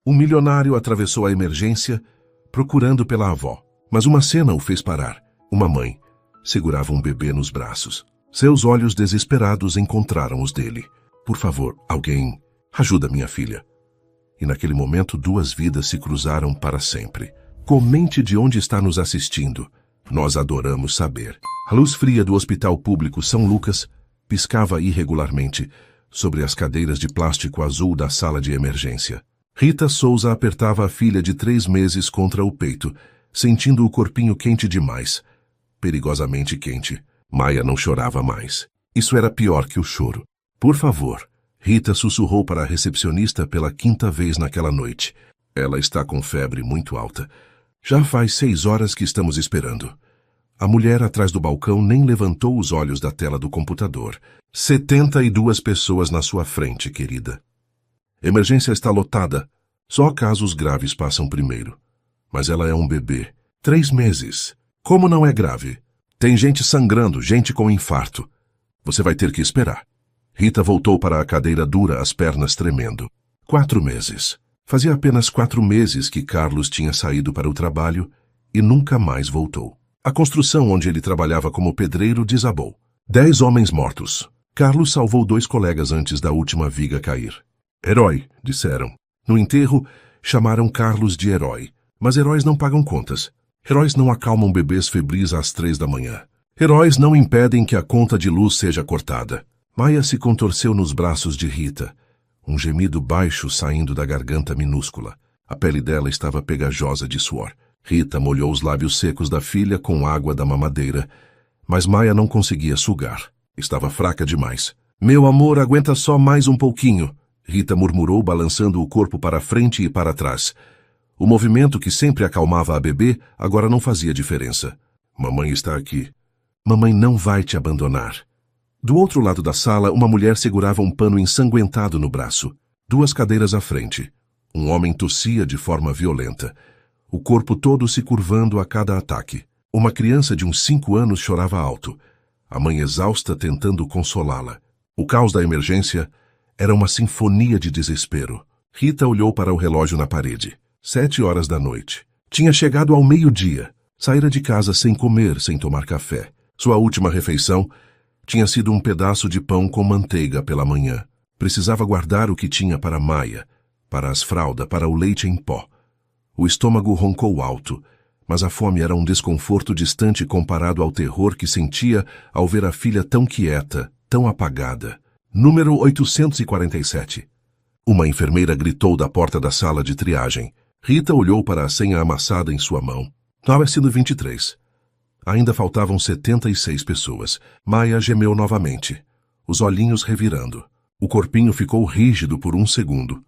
Um milionário atravessou a emergência, procurando pela avó. Mas uma cena o fez parar. Uma mãe segurava um bebê nos braços. Seus olhos desesperados encontraram os dele. Por favor, alguém, ajuda minha filha. E naquele momento 2 vidas se cruzaram para sempre. Comente de onde está nos assistindo. Nós adoramos saber. A luz fria do Hospital Público São Lucas piscava irregularmente sobre as cadeiras de plástico azul da sala de emergência. Rita Souza apertava a filha de 3 meses contra o peito, sentindo o corpinho quente demais. Perigosamente quente. Maia não chorava mais. Isso era pior que o choro. Por favor. Rita sussurrou para a recepcionista pela 5ª vez naquela noite. Ela está com febre muito alta. Já faz 6 horas que estamos esperando. A mulher atrás do balcão nem levantou os olhos da tela do computador. 72 pessoas na sua frente, querida. Emergência está lotada. Só casos graves passam primeiro. Mas ela é um bebê. 3 meses. Como não é grave? Tem gente sangrando, gente com infarto. Você vai ter que esperar. Rita voltou para a cadeira dura, as pernas tremendo. 4 meses. Fazia apenas 4 meses que Carlos tinha saído para o trabalho e nunca mais voltou. A construção onde ele trabalhava como pedreiro desabou. 10 homens mortos. Carlos salvou 2 colegas antes da última viga cair. Herói, disseram. No enterro, chamaram Carlos de herói. Mas heróis não pagam contas. Heróis não acalmam bebês febris às 3 da manhã. Heróis não impedem que a conta de luz seja cortada. Maia se contorceu nos braços de Rita. Um gemido baixo saindo da garganta minúscula. A pele dela estava pegajosa de suor. Rita molhou os lábios secos da filha com água da mamadeira, mas Maia não conseguia sugar. Estava fraca demais. Meu amor, aguenta só mais um pouquinho, Rita murmurou, balançando o corpo para frente e para trás. O movimento que sempre acalmava a bebê agora não fazia diferença. Mamãe está aqui. Mamãe não vai te abandonar. Do outro lado da sala, uma mulher segurava um pano ensanguentado no braço. 2 cadeiras à frente. Um homem tossia de forma violenta. O corpo todo se curvando a cada ataque. Uma criança de uns 5 anos chorava alto. A mãe exausta tentando consolá-la. O caos da emergência era uma sinfonia de desespero. Rita olhou para o relógio na parede. 7 horas da noite. Tinha chegado ao meio-dia. Saíra de casa sem comer, sem tomar café. Sua última refeição tinha sido um pedaço de pão com manteiga pela manhã. Precisava guardar o que tinha para Maia, para as fraldas, para o leite em pó. O estômago roncou alto, mas a fome era um desconforto distante comparado ao terror que sentia ao ver a filha tão quieta, tão apagada. Número 847. Uma enfermeira gritou da porta da sala de triagem. Rita olhou para a senha amassada em sua mão. 923. Ainda faltavam 76 pessoas. Maia gemeu novamente, os olhinhos revirando. O corpinho ficou rígido por 1 segundo,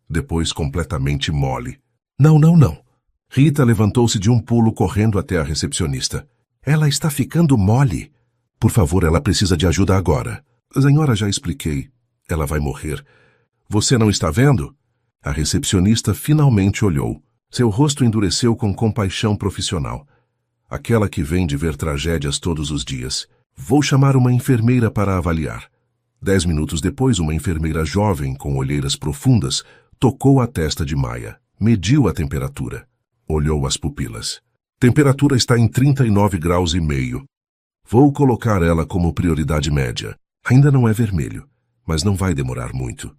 depois completamente mole. Não, não, não. Rita levantou-se de um pulo correndo até a recepcionista. Ela está ficando mole. Por favor, ela precisa de ajuda agora. Senhora, já expliquei. Ela vai morrer. Você não está vendo? A recepcionista finalmente olhou. Seu rosto endureceu com compaixão profissional. Aquela que vem de ver tragédias todos os dias. Vou chamar uma enfermeira para avaliar. 10 minutos depois, uma enfermeira jovem, com olheiras profundas, tocou a testa de Maia. Mediu a temperatura. Olhou as pupilas. Temperatura está em 39 graus e meio. Vou colocar ela como prioridade média. Ainda não é vermelho, mas não vai demorar muito.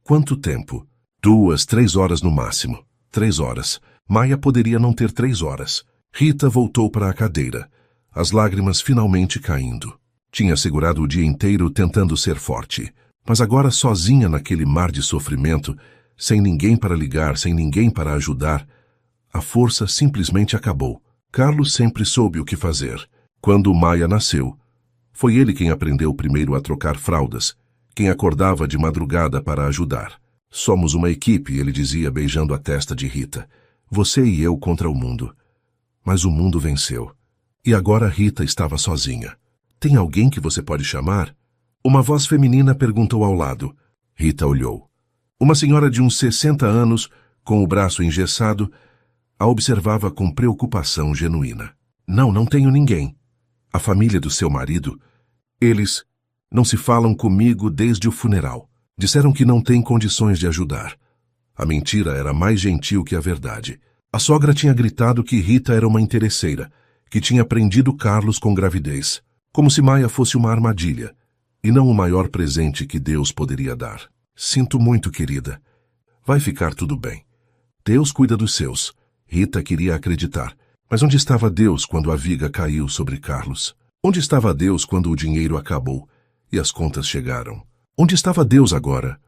Quanto tempo? 2, 3 horas no máximo. 3 horas. Maia poderia não ter 3 horas. Rita voltou para a cadeira, as lágrimas finalmente caindo. Tinha segurado o dia inteiro tentando ser forte, mas agora sozinha naquele mar de sofrimento, sem ninguém para ligar, sem ninguém para ajudar, a força simplesmente acabou. Carlos sempre soube o que fazer. Quando Maia nasceu, foi ele quem aprendeu primeiro a trocar fraldas, quem acordava de madrugada para ajudar. Somos uma equipe, ele dizia beijando a testa de Rita. Você e eu contra o mundo. Mas o mundo venceu. E agora Rita estava sozinha. Tem alguém que você pode chamar? Uma voz feminina perguntou ao lado. Rita olhou. Uma senhora de uns 60 anos, com o braço engessado, a observava com preocupação genuína. Não, não tenho ninguém. A família do seu marido, eles não se falam comigo desde o funeral. Disseram que não têm condições de ajudar. A mentira era mais gentil que a verdade. A sogra tinha gritado que Rita era uma interesseira, que tinha prendido Carlos com gravidez, como se Maia fosse uma armadilha, e não o maior presente que Deus poderia dar. Sinto muito, querida. Vai ficar tudo bem. Deus cuida dos seus. Rita queria acreditar. Mas onde estava Deus quando a viga caiu sobre Carlos? Onde estava Deus quando o dinheiro acabou e as contas chegaram? Onde estava Deus agora,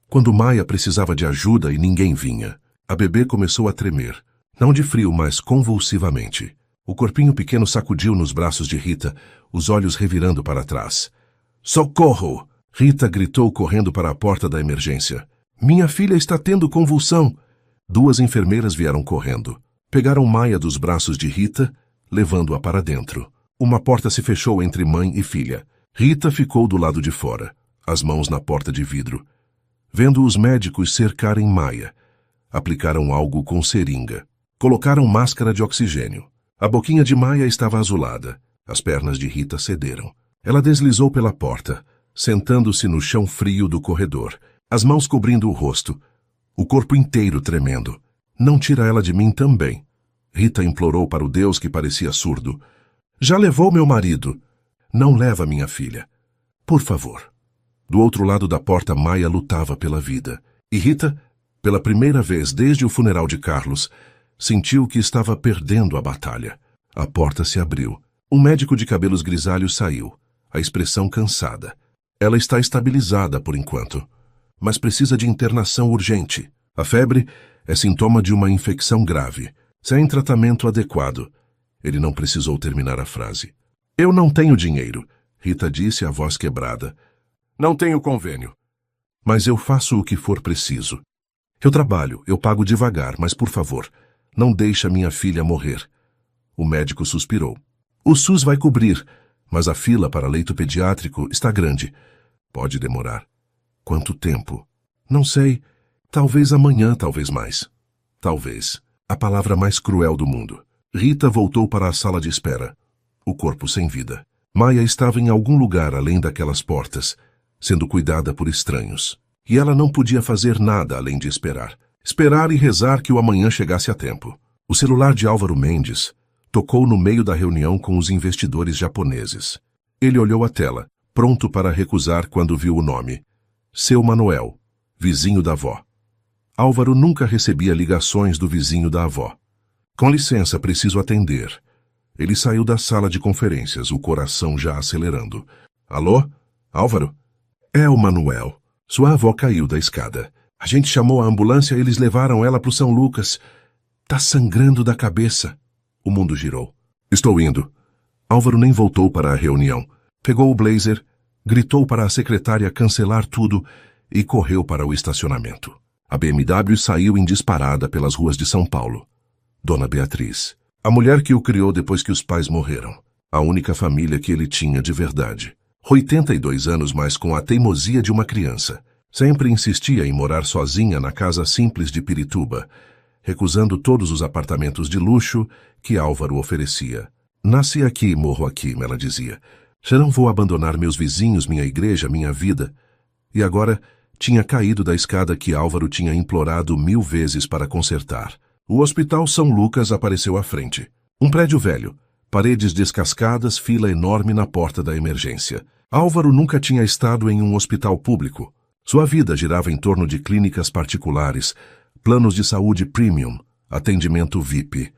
quando Maia precisava de ajuda e ninguém vinha? A bebê começou a tremer, não de frio, mas convulsivamente. O corpinho pequeno sacudiu nos braços de Rita, os olhos revirando para trás. Socorro! Rita gritou correndo para a porta da emergência. Minha filha está tendo convulsão! 2 enfermeiras vieram correndo. Pegaram Maia dos braços de Rita, levando-a para dentro. Uma porta se fechou entre mãe e filha. Rita ficou do lado de fora, as mãos na porta de vidro. Vendo os médicos cercarem Maia, aplicaram algo com seringa. Colocaram máscara de oxigênio. A boquinha de Maia estava azulada. As pernas de Rita cederam. Ela deslizou pela porta, sentando-se no chão frio do corredor, as mãos cobrindo o rosto, o corpo inteiro tremendo. Não tira ela de mim também. Rita implorou para o Deus que parecia surdo. Já levou meu marido. Não leva minha filha. Por favor. Do outro lado da porta, Maia lutava pela vida. E Rita, pela primeira vez desde o funeral de Carlos, sentiu que estava perdendo a batalha. A porta se abriu. Um médico de cabelos grisalhos saiu, a expressão cansada. Ela está estabilizada por enquanto, mas precisa de internação urgente. A febre é sintoma de uma infecção grave, sem tratamento adequado. Ele não precisou terminar a frase. Eu não tenho dinheiro, Rita disse, a voz quebrada. Não tenho convênio. Mas eu faço o que for preciso. Eu trabalho, eu pago devagar, mas por favor, não deixe minha filha morrer. O médico suspirou. O SUS vai cobrir, mas a fila para leito pediátrico está grande. Pode demorar. Quanto tempo? Não sei. Talvez amanhã, talvez mais. Talvez. A palavra mais cruel do mundo. Rita voltou para a sala de espera. O corpo sem vida. Maia estava em algum lugar além daquelas portas, sendo cuidada por estranhos. E ela não podia fazer nada além de esperar. Esperar e rezar que o amanhã chegasse a tempo. O celular de Álvaro Mendes tocou no meio da reunião com os investidores japoneses. Ele olhou a tela, pronto para recusar quando viu o nome. Seu Manuel, vizinho da avó. Álvaro nunca recebia ligações do vizinho da avó. Com licença, preciso atender. Ele saiu da sala de conferências, o coração já acelerando. Alô? Álvaro? É o Manuel. Sua avó caiu da escada. A gente chamou a ambulância e eles levaram ela para o São Lucas. Tá sangrando da cabeça. O mundo girou. Estou indo. Álvaro nem voltou para a reunião. Pegou o blazer, gritou para a secretária cancelar tudo e correu para o estacionamento. A BMW saiu em disparada pelas ruas de São Paulo. Dona Beatriz, a mulher que o criou depois que os pais morreram. A única família que ele tinha de verdade. 82 anos, mas com a teimosia de uma criança. Sempre insistia em morar sozinha na casa simples de Pirituba, recusando todos os apartamentos de luxo que Álvaro oferecia. Nasci aqui, morro aqui, ela dizia. Já não vou abandonar meus vizinhos, minha igreja, minha vida. E agora tinha caído da escada que Álvaro tinha implorado 1000 vezes para consertar. O Hospital São Lucas apareceu à frente. Um prédio velho, paredes descascadas, fila enorme na porta da emergência. Álvaro nunca tinha estado em um hospital público. Sua vida girava em torno de clínicas particulares, planos de saúde premium, atendimento VIP.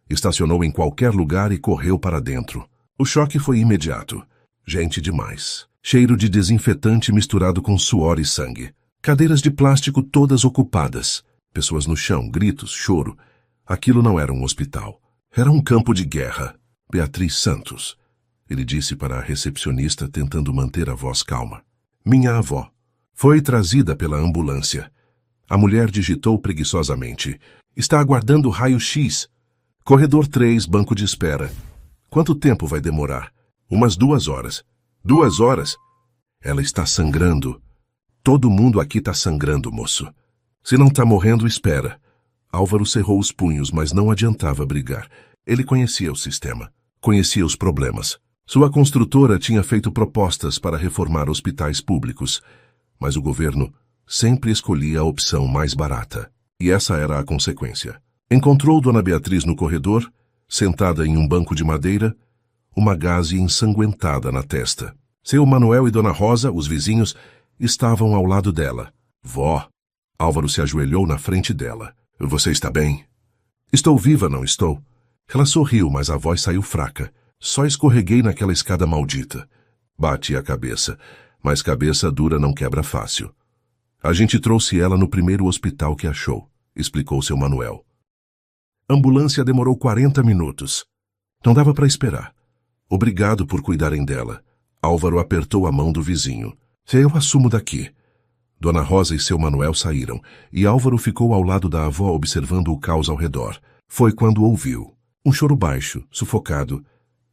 Estacionou em qualquer lugar e correu para dentro. O choque foi imediato. Gente demais. Cheiro de desinfetante misturado com suor e sangue. Cadeiras de plástico todas ocupadas. Pessoas no chão, gritos, choro. Aquilo não era um hospital. Era um campo de guerra. Beatriz Santos. Ele disse para a recepcionista, tentando manter a voz calma. Minha avó. Foi trazida pela ambulância. A mulher digitou preguiçosamente. Está aguardando raio-x. Corredor 3, banco de espera. Quanto tempo vai demorar? Umas 2 horas. 2 horas? Ela está sangrando. Todo mundo aqui está sangrando, moço. Se não está morrendo, espera. Álvaro cerrou os punhos, mas não adiantava brigar. Ele conhecia o sistema. Conhecia os problemas. Sua construtora tinha feito propostas para reformar hospitais públicos, mas o governo sempre escolhia a opção mais barata. E essa era a consequência. Encontrou Dona Beatriz no corredor, sentada em um banco de madeira, uma gaze ensanguentada na testa. Seu Manuel e Dona Rosa, os vizinhos, estavam ao lado dela. Vó. Álvaro se ajoelhou na frente dela. Você está bem? Estou viva, não estou? Ela sorriu, mas a voz saiu fraca. Só escorreguei naquela escada maldita. Bati a cabeça, mas cabeça dura não quebra fácil. A gente trouxe ela no primeiro hospital que achou, explicou seu Manuel. A ambulância demorou 40 minutos. Não dava para esperar. Obrigado por cuidarem dela. Álvaro apertou a mão do vizinho. Eu assumo daqui. Dona Rosa e seu Manuel saíram, e Álvaro ficou ao lado da avó observando o caos ao redor. Foi quando ouviu um choro baixo, sufocado,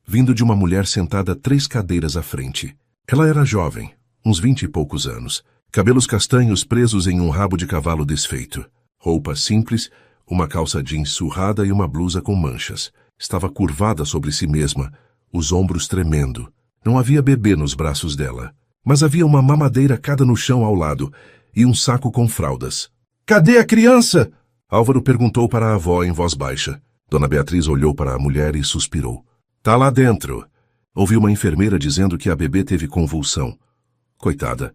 vindo de uma mulher sentada 3 cadeiras à frente. Ela era jovem, uns 20 e poucos anos, cabelos castanhos presos em um rabo de cavalo desfeito. Roupa simples, uma calça jeans surrada e uma blusa com manchas. Estava curvada sobre si mesma, os ombros tremendo. Não havia bebê nos braços dela, mas havia uma mamadeira cada no chão ao lado e um saco com fraldas. Cadê a criança? Álvaro perguntou para a avó em voz baixa. Dona Beatriz olhou para a mulher e suspirou. Tá lá dentro. Ouviu uma enfermeira dizendo que a bebê teve convulsão. Coitada.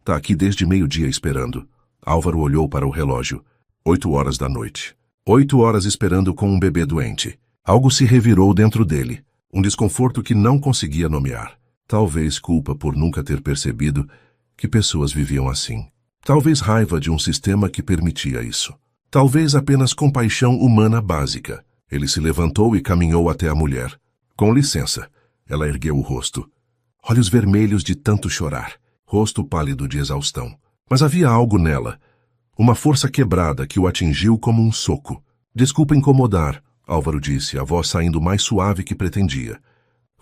Tá aqui desde meio-dia esperando. Álvaro olhou para o relógio. 8 horas da noite. 8 horas esperando com um bebê doente. Algo se revirou dentro dele. Um desconforto que não conseguia nomear. Talvez culpa por nunca ter percebido que pessoas viviam assim. Talvez raiva de um sistema que permitia isso. Talvez apenas compaixão humana básica. Ele se levantou e caminhou até a mulher. Com licença. Ela ergueu o rosto. Olhos vermelhos de tanto chorar. Rosto pálido de exaustão. Mas havia algo nela. Uma força quebrada que o atingiu como um soco. Desculpa incomodar, Álvaro disse, a voz saindo mais suave que pretendia.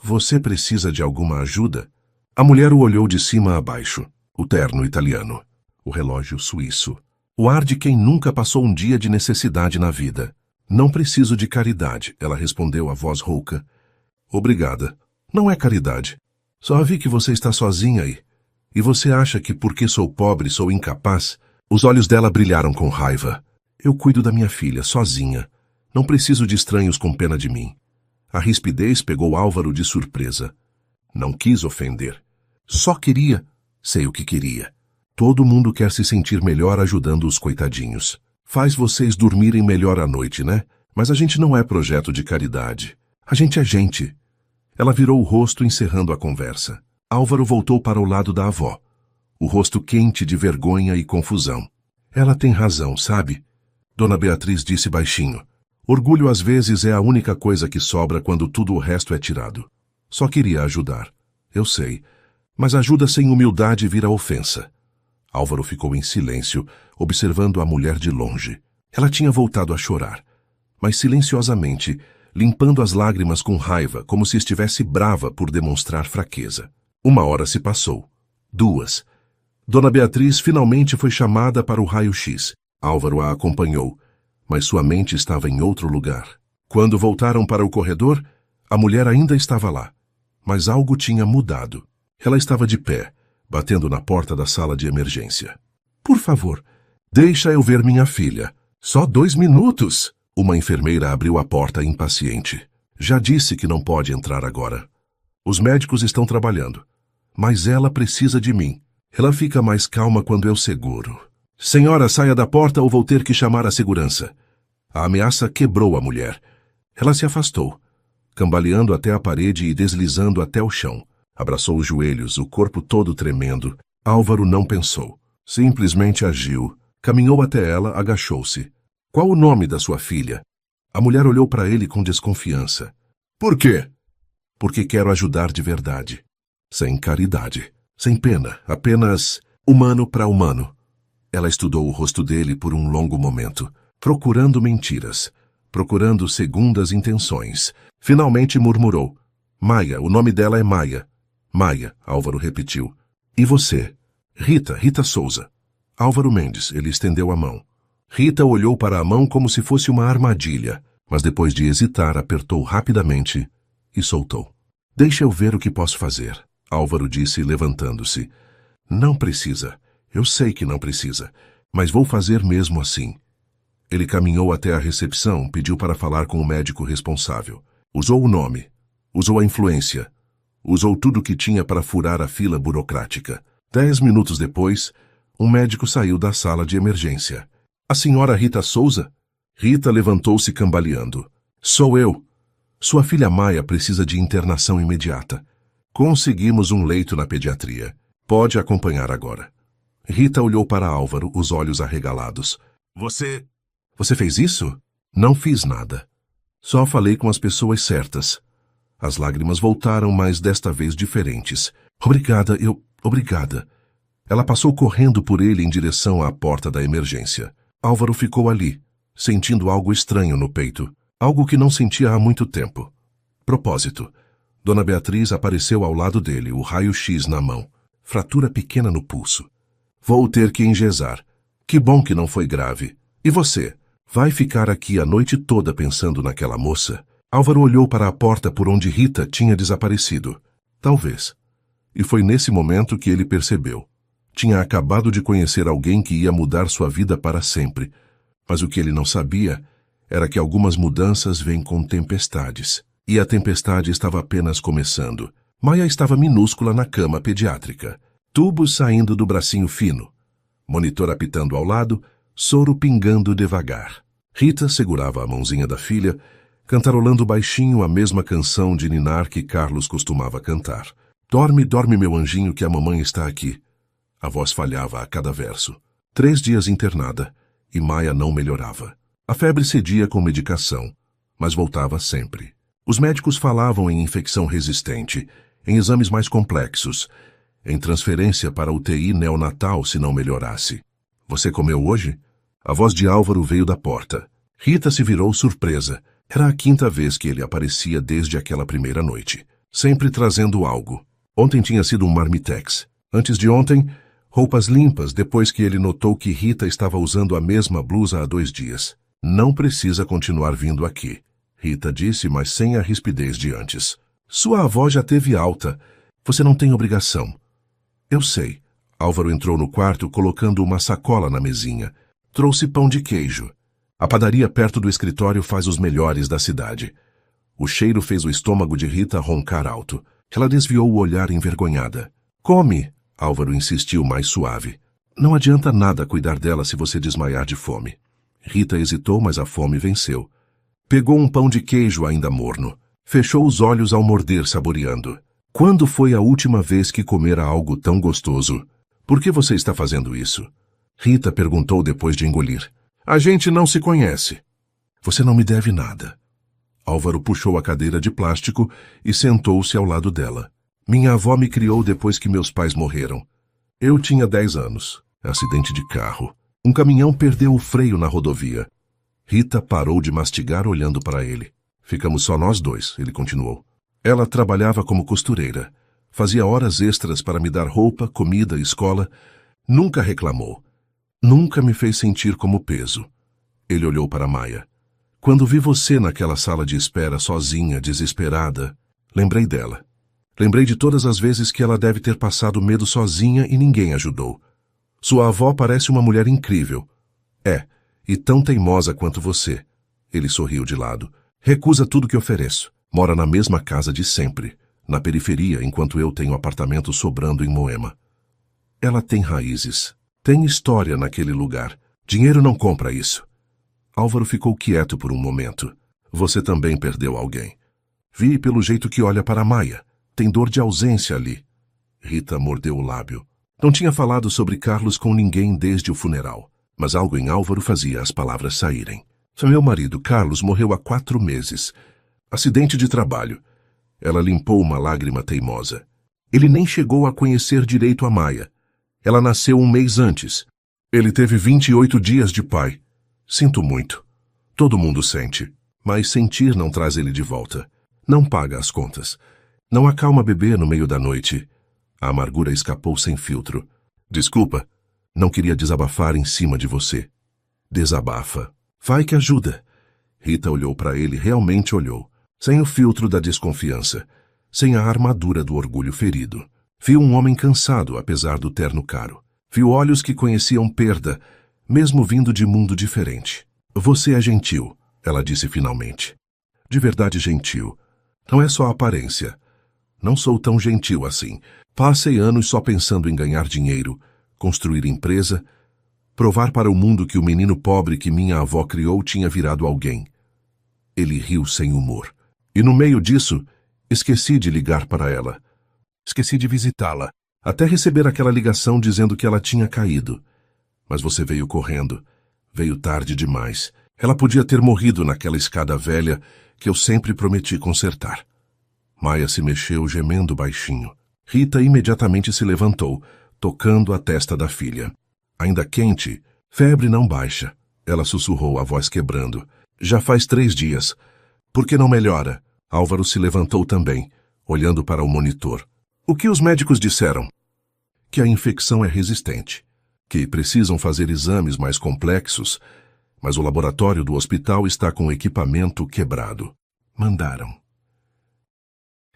Você precisa de alguma ajuda? A mulher o olhou de cima a baixo. O terno italiano. O relógio suíço. O ar de quem nunca passou um dia de necessidade na vida. Não preciso de caridade, ela respondeu a voz rouca. Obrigada. Não é caridade. Só vi que você está sozinha aí. E você acha que porque sou pobre sou incapaz? Os olhos dela brilharam com raiva. Eu cuido da minha filha, sozinha. Não preciso de estranhos com pena de mim. A rispidez pegou Álvaro de surpresa. Não quis ofender. Só queria. Sei o que queria. Todo mundo quer se sentir melhor ajudando os coitadinhos. Faz vocês dormirem melhor à noite, né? Mas a gente não é projeto de caridade. A gente é gente. Ela virou o rosto encerrando a conversa. Álvaro voltou para o lado da avó. O rosto quente de vergonha e confusão. Ela tem razão, sabe? Dona Beatriz disse baixinho. Orgulho às vezes é a única coisa que sobra quando tudo o resto é tirado. Só queria ajudar. Eu sei. Mas ajuda sem humildade vira ofensa. Álvaro ficou em silêncio, observando a mulher de longe. Ela tinha voltado a chorar, mas silenciosamente, limpando as lágrimas com raiva, como se estivesse brava por demonstrar fraqueza. 1 hora se passou. 2. Dona Beatriz finalmente foi chamada para o raio-x. Álvaro a acompanhou, mas sua mente estava em outro lugar. Quando voltaram para o corredor, a mulher ainda estava lá, mas algo tinha mudado. Ela estava de pé, batendo na porta da sala de emergência. Por favor, deixa eu ver minha filha. Só 2 minutos. Uma enfermeira abriu a porta impaciente. Já disse que não pode entrar agora. Os médicos estão trabalhando, mas ela precisa de mim. Ela fica mais calma quando eu seguro. Senhora, saia da porta ou vou ter que chamar a segurança. A ameaça quebrou a mulher. Ela se afastou, cambaleando até a parede e deslizando até o chão. Abraçou os joelhos, o corpo todo tremendo. Álvaro não pensou. Simplesmente agiu. Caminhou até ela, agachou-se. Qual o nome da sua filha? A mulher olhou para ele com desconfiança. Por quê? Porque quero ajudar de verdade. Sem caridade. Sem pena. Apenas humano para humano. Ela estudou o rosto dele por um longo momento, procurando mentiras, procurando segundas intenções. Finalmente murmurou. Maia, o nome dela é Maia. Maia, Álvaro repetiu. E você? Rita, Rita Souza. Álvaro Mendes, ele estendeu a mão. Rita olhou para a mão como se fosse uma armadilha, mas depois de hesitar, apertou rapidamente e soltou. Deixa eu ver o que posso fazer, Álvaro disse, levantando-se. Não precisa. Eu sei que não precisa, mas vou fazer mesmo assim. Ele caminhou até a recepção, pediu para falar com o médico responsável. Usou o nome, usou a influência, usou tudo o que tinha para furar a fila burocrática. 10 minutos depois, um médico saiu da sala de emergência. A senhora Rita Souza? Rita levantou-se cambaleando. Sou eu. Sua filha Maia precisa de internação imediata. Conseguimos um leito na pediatria. Pode acompanhar agora. Rita olhou para Álvaro, os olhos arregalados. Você fez isso? Não fiz nada. Só falei com as pessoas certas. As lágrimas voltaram, mas desta vez diferentes. Obrigada. Ela passou correndo por ele em direção à porta da emergência. Álvaro ficou ali, sentindo algo estranho no peito. Algo que não sentia há muito tempo. Propósito. Dona Beatriz apareceu ao lado dele, o raio-x na mão. Fratura pequena no pulso. Vou ter que engessar. Que bom que não foi grave. E você? Vai ficar aqui a noite toda pensando naquela moça? Álvaro olhou para a porta por onde Rita tinha desaparecido. Talvez. E foi nesse momento que ele percebeu. Tinha acabado de conhecer alguém que ia mudar sua vida para sempre. Mas o que ele não sabia era que algumas mudanças vêm com tempestades. E a tempestade estava apenas começando. Maia estava minúscula na cama pediátrica. Tubos saindo do bracinho fino. Monitor apitando ao lado, soro pingando devagar. Rita segurava a mãozinha da filha, cantarolando baixinho a mesma canção de ninar que Carlos costumava cantar. Dorme, dorme, meu anjinho, que a mamãe está aqui. A voz falhava a cada verso. 3 dias internada, e Maia não melhorava. A febre cedia com medicação, mas voltava sempre. Os médicos falavam em infecção resistente, em exames mais complexos, em transferência para UTI neonatal se não melhorasse. Você comeu hoje? A voz de Álvaro veio da porta. Rita se virou surpresa. Era a 5ª vez que ele aparecia desde aquela primeira noite. Sempre trazendo algo. Ontem tinha sido um marmitex. Antes de ontem, roupas limpas depois que ele notou que Rita estava usando a mesma blusa há 2 dias. Não precisa continuar vindo aqui, Rita disse, mas sem a rispidez de antes. Sua avó já teve alta. Você não tem obrigação. Eu sei. Álvaro entrou no quarto colocando uma sacola na mesinha. Trouxe pão de queijo. A padaria perto do escritório faz os melhores da cidade. O cheiro fez o estômago de Rita roncar alto. Ela desviou o olhar envergonhada. Come, Álvaro insistiu mais suave. Não adianta nada cuidar dela se você desmaiar de fome. Rita hesitou, mas a fome venceu. Pegou um pão de queijo ainda morno. Fechou os olhos ao morder, saboreando. Quando foi a última vez que comera algo tão gostoso? Por que você está fazendo isso? Rita perguntou depois de engolir. A gente não se conhece. Você não me deve nada. Álvaro puxou a cadeira de plástico e sentou-se ao lado dela. Minha avó me criou depois que meus pais morreram. Eu tinha 10 anos. Acidente de carro. Um caminhão perdeu o freio na rodovia. Rita parou de mastigar olhando para ele. Ficamos só nós dois, ele continuou. Ela trabalhava como costureira. Fazia horas extras para me dar roupa, comida, escola. Nunca reclamou. Nunca me fez sentir como peso. Ele olhou para Maia. Quando vi você naquela sala de espera sozinha, desesperada, lembrei dela. Lembrei de todas as vezes que ela deve ter passado medo sozinha e ninguém ajudou. Sua avó parece uma mulher incrível. É, e tão teimosa quanto você. Ele sorriu de lado. Recusa tudo que ofereço. Mora na mesma casa de sempre, na periferia, enquanto eu tenho apartamento sobrando em Moema. Ela tem raízes. Tem história naquele lugar. Dinheiro não compra isso. Álvaro ficou quieto por um momento. Você também perdeu alguém. Vi pelo jeito que olha para Maia. Tem dor de ausência ali. Rita mordeu o lábio. Não tinha falado sobre Carlos com ninguém desde o funeral, mas algo em Álvaro fazia as palavras saírem. Meu marido, Carlos, morreu há 4 meses. Acidente de trabalho. Ela limpou uma lágrima teimosa. Ele nem chegou a conhecer direito a Maia. Ela nasceu 1 mês antes. Ele teve 28 dias de pai. Sinto muito. Todo mundo sente, mas sentir não traz ele de volta. Não paga as contas. Não acalma bebê no meio da noite. A amargura escapou sem filtro. Desculpa, não queria desabafar em cima de você. Desabafa. Vai que ajuda. Rita olhou para ele, realmente olhou. Sem o filtro da desconfiança. Sem a armadura do orgulho ferido. Viu um homem cansado, apesar do terno caro. Viu olhos que conheciam perda, mesmo vindo de mundo diferente. Você é gentil, ela disse finalmente. De verdade gentil. Não é só aparência. Não sou tão gentil assim. Passei anos só pensando em ganhar dinheiro, construir empresa, provar para o mundo que o menino pobre que minha avó criou tinha virado alguém. Ele riu sem humor. E no meio disso, esqueci de ligar para ela. Esqueci de visitá-la, até receber aquela ligação dizendo que ela tinha caído. Mas você veio correndo. Veio tarde demais. Ela podia ter morrido naquela escada velha que eu sempre prometi consertar. Maia se mexeu gemendo baixinho. Rita imediatamente se levantou, tocando a testa da filha. Ainda quente, febre não baixa. Ela sussurrou, a voz quebrando. Já faz 3 dias. Por que não melhora? Álvaro se levantou também, olhando para o monitor. O que os médicos disseram? Que a infecção é resistente, que precisam fazer exames mais complexos, mas o laboratório do hospital está com o equipamento quebrado. Mandaram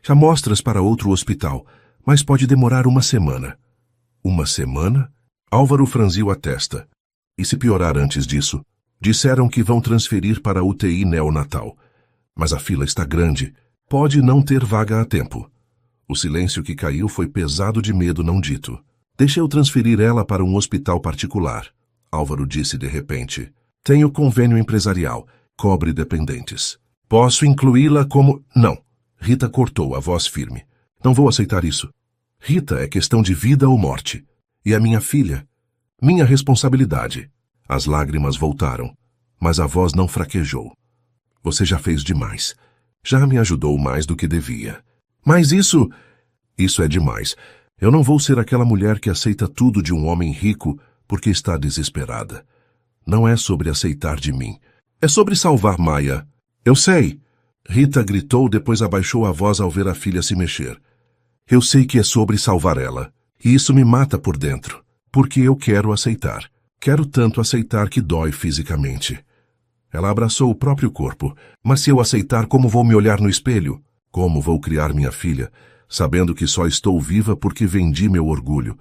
amostras para outro hospital, mas pode demorar 1 semana. 1 semana? Álvaro franziu a testa. E se piorar antes disso? Disseram que vão transferir para a UTI neonatal. Mas a fila está grande. Pode não ter vaga a tempo. O silêncio que caiu foi pesado de medo não dito. Deixa eu transferir ela para um hospital particular, Álvaro disse de repente. Tenho convênio empresarial. Cobre dependentes. Posso incluí-la como... Não. Rita cortou, a voz firme. Não vou aceitar isso. Rita é questão de vida ou morte. E a minha filha? Minha responsabilidade. As lágrimas voltaram, mas a voz não fraquejou. Você já fez demais. Já me ajudou mais do que devia. Mas isso é demais. Eu não vou ser aquela mulher que aceita tudo de um homem rico porque está desesperada. Não é sobre aceitar de mim. É sobre salvar Maia. Eu sei. Rita gritou, depois abaixou a voz ao ver a filha se mexer. Eu sei que é sobre salvar ela. E isso me mata por dentro. Porque eu quero aceitar. Quero tanto aceitar que dói fisicamente. Ela abraçou o próprio corpo. Mas se eu aceitar, como vou me olhar no espelho? Como vou criar minha filha, sabendo que só estou viva porque vendi meu orgulho,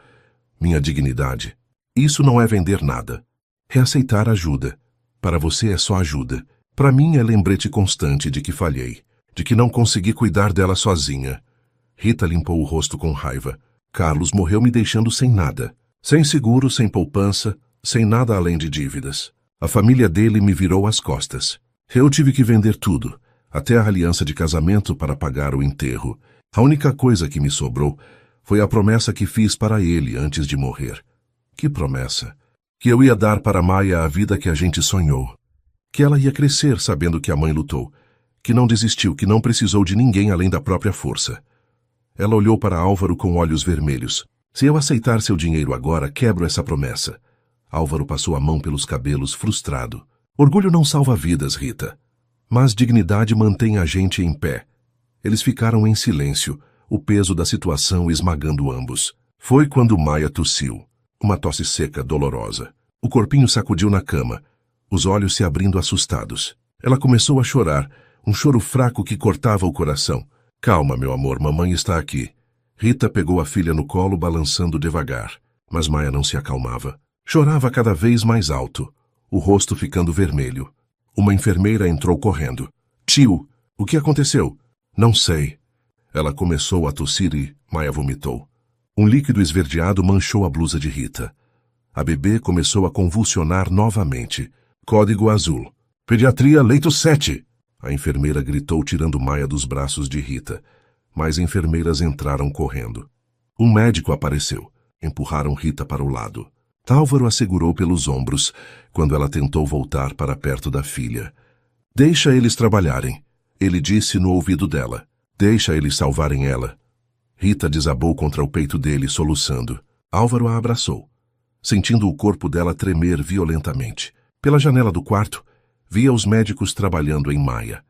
minha dignidade? Isso não é vender nada. É aceitar ajuda. Para você é só ajuda. Para mim é lembrete constante de que falhei, de que não consegui cuidar dela sozinha. Rita limpou o rosto com raiva. Carlos morreu me deixando sem nada. Sem seguro, sem poupança, sem nada além de dívidas. A família dele me virou as costas. Eu tive que vender tudo, até a aliança de casamento para pagar o enterro. A única coisa que me sobrou foi a promessa que fiz para ele antes de morrer. Que promessa? Que eu ia dar para Maia a vida que a gente sonhou. Que ela ia crescer sabendo que a mãe lutou, que não desistiu, que não precisou de ninguém além da própria força. Ela olhou para Álvaro com olhos vermelhos. Se eu aceitar seu dinheiro agora, quebro essa promessa. Álvaro passou a mão pelos cabelos, frustrado. Orgulho não salva vidas, Rita. Mas dignidade mantém a gente em pé. Eles ficaram em silêncio, o peso da situação esmagando ambos. Foi quando Maia tossiu. Uma tosse seca, dolorosa. O corpinho sacudiu na cama, os olhos se abrindo assustados. Ela começou a chorar, um choro fraco que cortava o coração. Calma, meu amor, mamãe está aqui. Rita pegou a filha no colo, balançando devagar. Mas Maia não se acalmava. Chorava cada vez mais alto, o rosto ficando vermelho. Uma enfermeira entrou correndo. Tio, o que aconteceu? Não sei. Ela começou a tossir e Maia vomitou. Um líquido esverdeado manchou a blusa de Rita. A bebê começou a convulsionar novamente. Código azul. Pediatria, leito 7. A enfermeira gritou, tirando Maia dos braços de Rita. Mais enfermeiras entraram correndo. Um médico apareceu. Empurraram Rita para o lado. Álvaro a segurou pelos ombros, quando ela tentou voltar para perto da filha. Deixa eles trabalharem, ele disse no ouvido dela. Deixa eles salvarem ela. Rita desabou contra o peito dele, soluçando. Álvaro a abraçou, sentindo o corpo dela tremer violentamente. Pela janela do quarto, via os médicos trabalhando em Maia.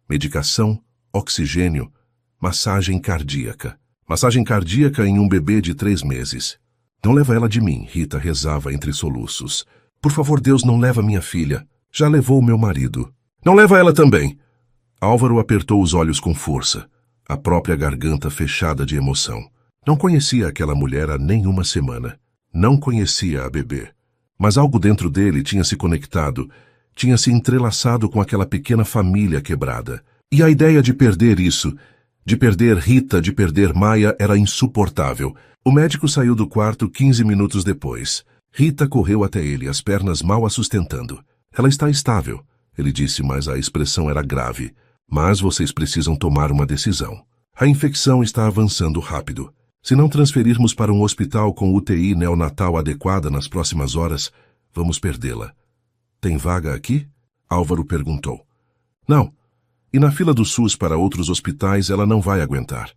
Medicação, oxigênio, massagem cardíaca. Massagem cardíaca em um bebê de 3 meses. Não leva ela de mim, Rita rezava entre soluços. Por favor, Deus, não leva minha filha. Já levou meu marido. Não leva ela também. Álvaro apertou os olhos com força, a própria garganta fechada de emoção. Não conhecia aquela mulher há nem 1 semana. Não conhecia a bebê. Mas algo dentro dele tinha se conectado, tinha se entrelaçado com aquela pequena família quebrada. E a ideia de perder isso, de perder Rita, de perder Maia, era insuportável. O médico saiu do quarto 15 minutos depois. Rita correu até ele, as pernas mal a sustentando. Ela está estável, ele disse, mas a expressão era grave. Mas vocês precisam tomar uma decisão. A infecção está avançando rápido. Se não transferirmos para um hospital com UTI neonatal adequada nas próximas horas, vamos perdê-la. Tem vaga aqui? Álvaro perguntou. Não. E na fila do SUS para outros hospitais ela não vai aguentar.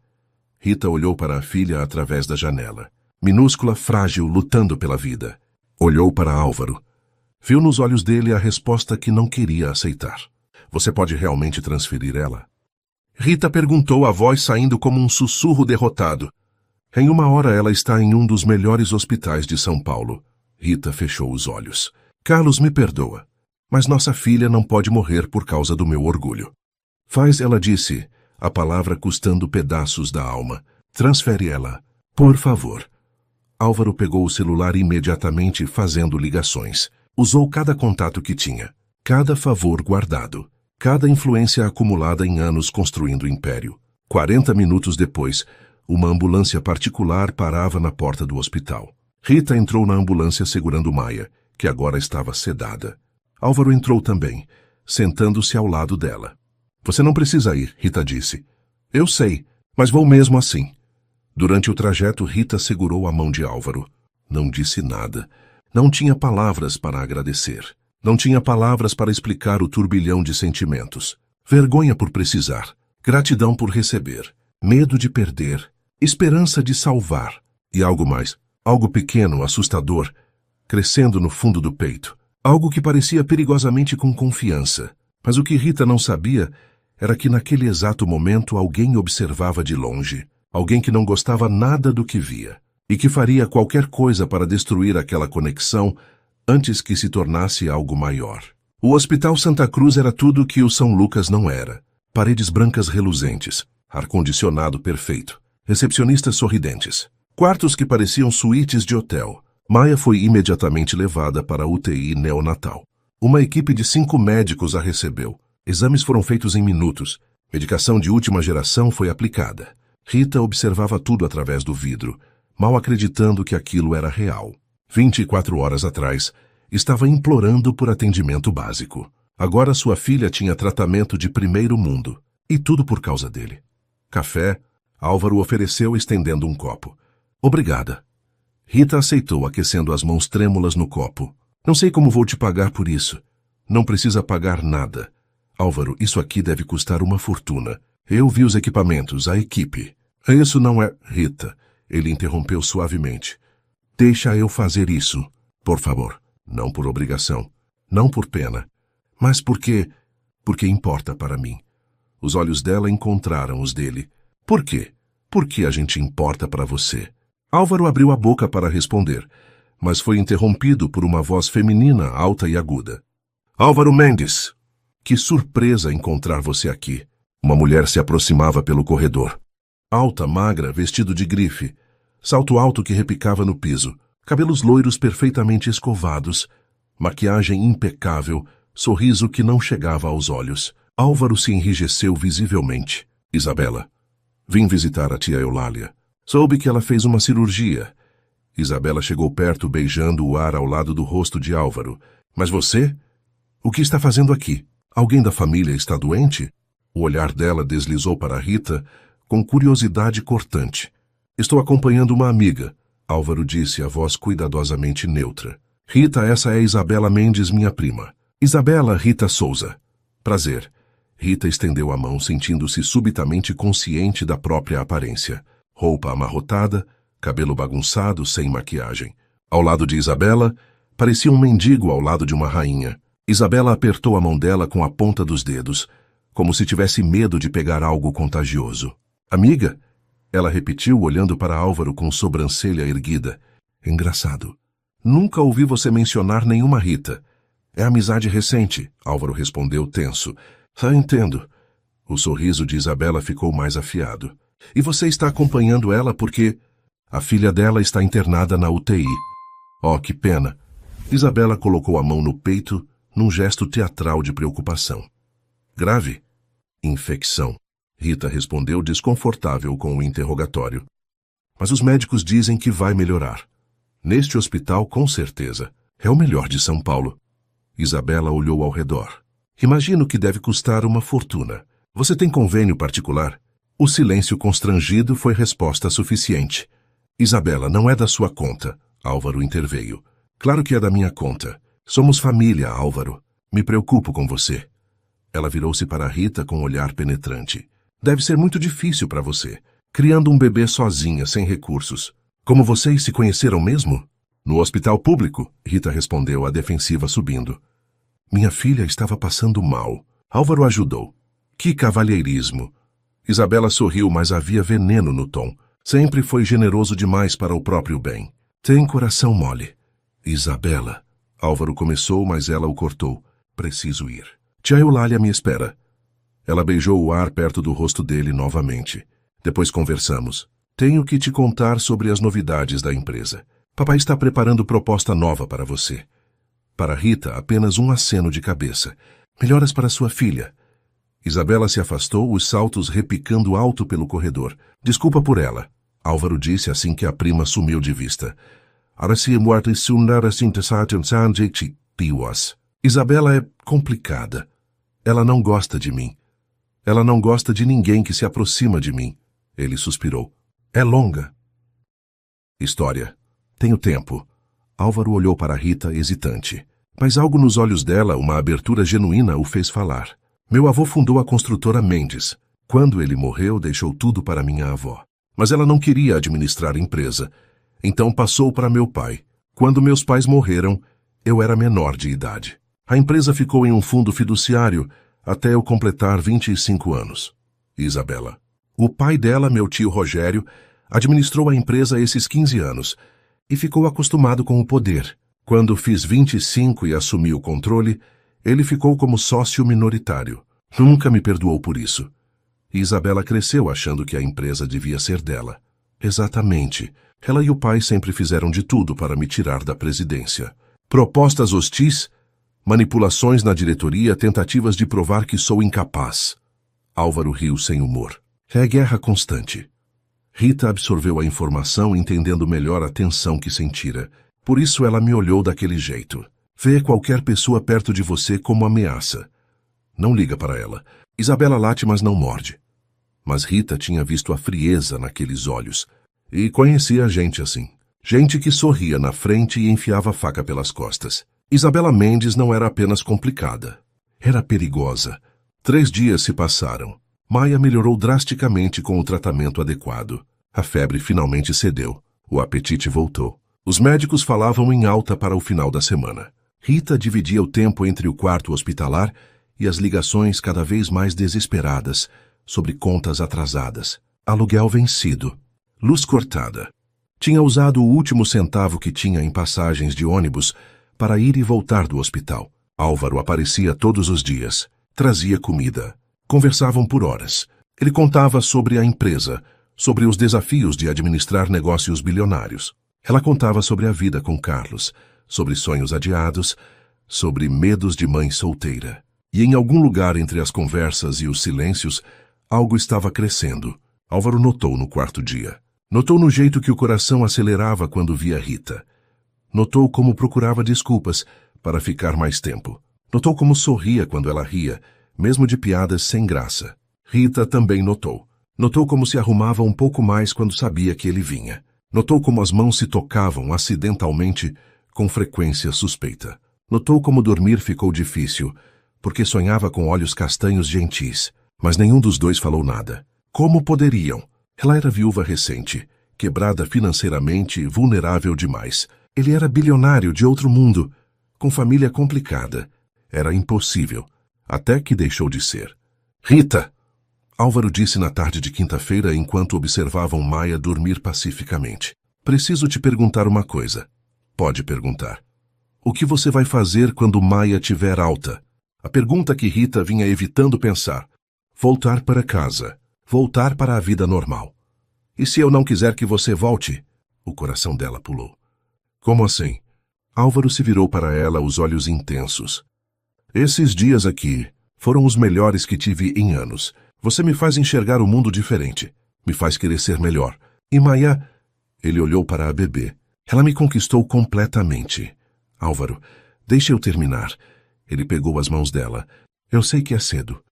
Rita olhou para a filha através da janela. Minúscula, frágil, lutando pela vida. Olhou para Álvaro. Viu nos olhos dele a resposta que não queria aceitar. Você pode realmente transferir ela? Rita perguntou, a voz saindo como um sussurro derrotado. Em 1 hora ela está em um dos melhores hospitais de São Paulo. Rita fechou os olhos. Carlos, me perdoa, mas nossa filha não pode morrer por causa do meu orgulho. Faz, ela disse, a palavra custando pedaços da alma. Transfere ela, por favor. Álvaro pegou o celular imediatamente, fazendo ligações. Usou cada contato que tinha, cada favor guardado, cada influência acumulada em anos construindo o império. 40 minutos depois, uma ambulância particular parava na porta do hospital. Rita entrou na ambulância segurando Maia, que agora estava sedada. Álvaro entrou também, sentando-se ao lado dela. Você não precisa ir, Rita disse. Eu sei, mas vou mesmo assim. Durante o trajeto, Rita segurou a mão de Álvaro. Não disse nada. Não tinha palavras para agradecer. Não tinha palavras para explicar o turbilhão de sentimentos. Vergonha por precisar. Gratidão por receber. Medo de perder. Esperança de salvar. E algo mais. Algo pequeno, assustador, crescendo no fundo do peito. Algo que parecia perigosamente com confiança. Mas o que Rita não sabia era que naquele exato momento alguém observava de longe. Alguém que não gostava nada do que via. E que faria qualquer coisa para destruir aquela conexão antes que se tornasse algo maior. O Hospital Santa Cruz era tudo que o São Lucas não era. Paredes brancas reluzentes, ar-condicionado perfeito, recepcionistas sorridentes, quartos que pareciam suítes de hotel. Maia foi imediatamente levada para a UTI neonatal. Uma equipe de 5 médicos a recebeu. Exames foram feitos em minutos. Medicação de última geração foi aplicada. Rita observava tudo através do vidro, mal acreditando que aquilo era real. 24 horas atrás, estava implorando por atendimento básico. Agora sua filha tinha tratamento de primeiro mundo. E tudo por causa dele. Café, Álvaro ofereceu estendendo um copo. Obrigada. Rita aceitou, aquecendo as mãos trêmulas no copo. Não sei como vou te pagar por isso. Não precisa pagar nada. Álvaro, isso aqui deve custar uma fortuna. Eu vi os equipamentos, a equipe. Isso não é... Rita, ele interrompeu suavemente. Deixa eu fazer isso, por favor. Não por obrigação, não por pena, mas porque importa para mim. Os olhos dela encontraram os dele. Por quê? Por que a gente importa para você? Álvaro abriu a boca para responder, mas foi interrompido por uma voz feminina alta e aguda. Álvaro Mendes! Que surpresa encontrar você aqui. Uma mulher se aproximava pelo corredor. Alta, magra, vestido de grife, salto alto que repicava no piso, cabelos loiros perfeitamente escovados, maquiagem impecável, sorriso que não chegava aos olhos. Álvaro se enrijeceu visivelmente. Isabela, vim visitar a tia Eulália. Soube que ela fez uma cirurgia. Isabela chegou perto, beijando o ar ao lado do rosto de Álvaro. Mas você? O que está fazendo aqui? Alguém da família está doente? O olhar dela deslizou para Rita com curiosidade cortante. Estou acompanhando uma amiga, Álvaro disse, a voz cuidadosamente neutra. Rita, essa é Isabela Mendes, minha prima. Isabela Rita Souza. Prazer. Rita estendeu a mão, sentindo-se subitamente consciente da própria aparência. Roupa amarrotada, cabelo bagunçado, sem maquiagem. Ao lado de Isabela, parecia um mendigo ao lado de uma rainha. Isabela apertou a mão dela com a ponta dos dedos, como se tivesse medo de pegar algo contagioso. Amiga? Ela repetiu, olhando para Álvaro com sobrancelha erguida. Engraçado. Nunca ouvi você mencionar nenhuma Rita. É amizade recente, Álvaro respondeu tenso. Entendo. O sorriso de Isabela ficou mais afiado. E você está acompanhando ela porque a filha dela está internada na UTI. Oh, que pena. Isabela colocou a mão no peito, num gesto teatral de preocupação. Grave? Infecção. Rita respondeu desconfortável com o interrogatório. Mas os médicos dizem que vai melhorar. Neste hospital, com certeza. É o melhor de São Paulo. Isabela olhou ao redor. Imagino que deve custar uma fortuna. Você tem convênio particular? O silêncio constrangido foi resposta suficiente. Isabela, não é da sua conta. Álvaro interveio. Claro que é da minha conta. Somos família, Álvaro. Me preocupo com você. Ela virou-se para Rita com um olhar penetrante. Deve ser muito difícil para você, criando um bebê sozinha, sem recursos. Como vocês se conheceram mesmo? No hospital público, Rita respondeu, a defensiva subindo. Minha filha estava passando mal. Álvaro ajudou. Que cavalheirismo! Isabela sorriu, mas havia veneno no tom. Sempre foi generoso demais para o próprio bem. Tem coração mole. Isabela. Álvaro começou, mas ela o cortou. Preciso ir. Tia Eulália me espera. Ela beijou o ar perto do rosto dele novamente. Depois conversamos. Tenho que te contar sobre as novidades da empresa. Papai está preparando proposta nova para você. Para Rita, apenas um aceno de cabeça. Melhoras para sua filha. Isabela se afastou, os saltos repicando alto pelo corredor. Desculpa por ela. Álvaro disse assim que a prima sumiu de vista. Isabela é complicada. Ela não gosta de mim. Ela não gosta de ninguém que se aproxima de mim. Ele suspirou. É longa. História. Tenho tempo. Álvaro olhou para Rita, hesitante. Mas algo nos olhos dela, uma abertura genuína, o fez falar. Meu avô fundou a construtora Mendes. Quando ele morreu, deixou tudo para minha avó. Mas ela não queria administrar a empresa. Então passou para meu pai. Quando meus pais morreram, eu era menor de idade. A empresa ficou em um fundo fiduciário até eu completar 25 anos. Isabela. O pai dela, meu tio Rogério, administrou a empresa esses 15 anos e ficou acostumado com o poder. Quando fiz 25 e assumi o controle, ele ficou como sócio minoritário. Nunca me perdoou por isso. Isabela cresceu achando que a empresa devia ser dela. Exatamente. Ela e o pai sempre fizeram de tudo para me tirar da presidência. Propostas hostis, manipulações na diretoria, tentativas de provar que sou incapaz. Álvaro riu sem humor. É guerra constante. Rita absorveu a informação, entendendo melhor a tensão que sentira. Por isso ela me olhou daquele jeito. Vê qualquer pessoa perto de você como ameaça. Não liga para ela. Isabela late, mas não morde. Mas Rita tinha visto a frieza naqueles olhos. E conhecia gente assim. Gente que sorria na frente e enfiava a faca pelas costas. Isabela Mendes não era apenas complicada. Era perigosa. 3 dias se passaram. Maia melhorou drasticamente com o tratamento adequado. A febre finalmente cedeu. O apetite voltou. Os médicos falavam em alta para o final da semana. Rita dividia o tempo entre o quarto hospitalar e as ligações cada vez mais desesperadas sobre contas atrasadas. Aluguel vencido. Luz cortada. Tinha usado o último centavo que tinha em passagens de ônibus para ir e voltar do hospital. Álvaro aparecia todos os dias. Trazia comida. Conversavam por horas. Ele contava sobre a empresa, sobre os desafios de administrar negócios bilionários. Ela contava sobre a vida com Carlos, sobre sonhos adiados, sobre medos de mãe solteira. E em algum lugar entre as conversas e os silêncios, algo estava crescendo. Álvaro notou no quarto dia. Notou no jeito que o coração acelerava quando via Rita. Notou como procurava desculpas para ficar mais tempo. Notou como sorria quando ela ria, mesmo de piadas sem graça. Rita também notou. Notou como se arrumava um pouco mais quando sabia que ele vinha. Notou como as mãos se tocavam acidentalmente com frequência suspeita. Notou como dormir ficou difícil, porque sonhava com olhos castanhos gentis. Mas nenhum dos dois falou nada. Como poderiam? Ela era viúva recente, quebrada financeiramente e vulnerável demais. Ele era bilionário de outro mundo, com família complicada. Era impossível, até que deixou de ser. Rita! Álvaro disse na tarde de quinta-feira enquanto observavam Maia dormir pacificamente. Preciso te perguntar uma coisa. Pode perguntar. O que você vai fazer quando Maia tiver alta? A pergunta que Rita vinha evitando pensar. Voltar para casa. Voltar para a vida normal. E se eu não quiser que você volte? O coração dela pulou. Como assim? Álvaro se virou para ela, os olhos intensos. Esses dias aqui foram os melhores que tive em anos. Você me faz enxergar o mundo diferente. Me faz querer ser melhor. E Maia... Ele olhou para a bebê. Ela me conquistou completamente. Álvaro, deixe eu terminar. Ele pegou as mãos dela. Eu sei que é cedo.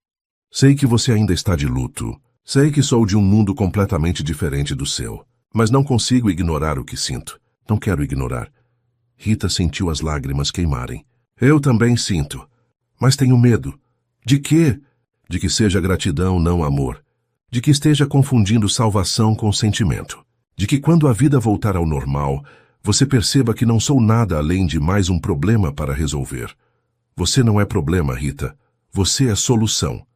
Sei que você ainda está de luto. Sei que sou de um mundo completamente diferente do seu. Mas não consigo ignorar o que sinto. Não quero ignorar. Rita sentiu as lágrimas queimarem. Eu também sinto. Mas tenho medo. De quê? De que seja gratidão, não amor. De que esteja confundindo salvação com sentimento. De que quando a vida voltar ao normal, você perceba que não sou nada além de mais um problema para resolver. Você não é problema, Rita. Você é solução.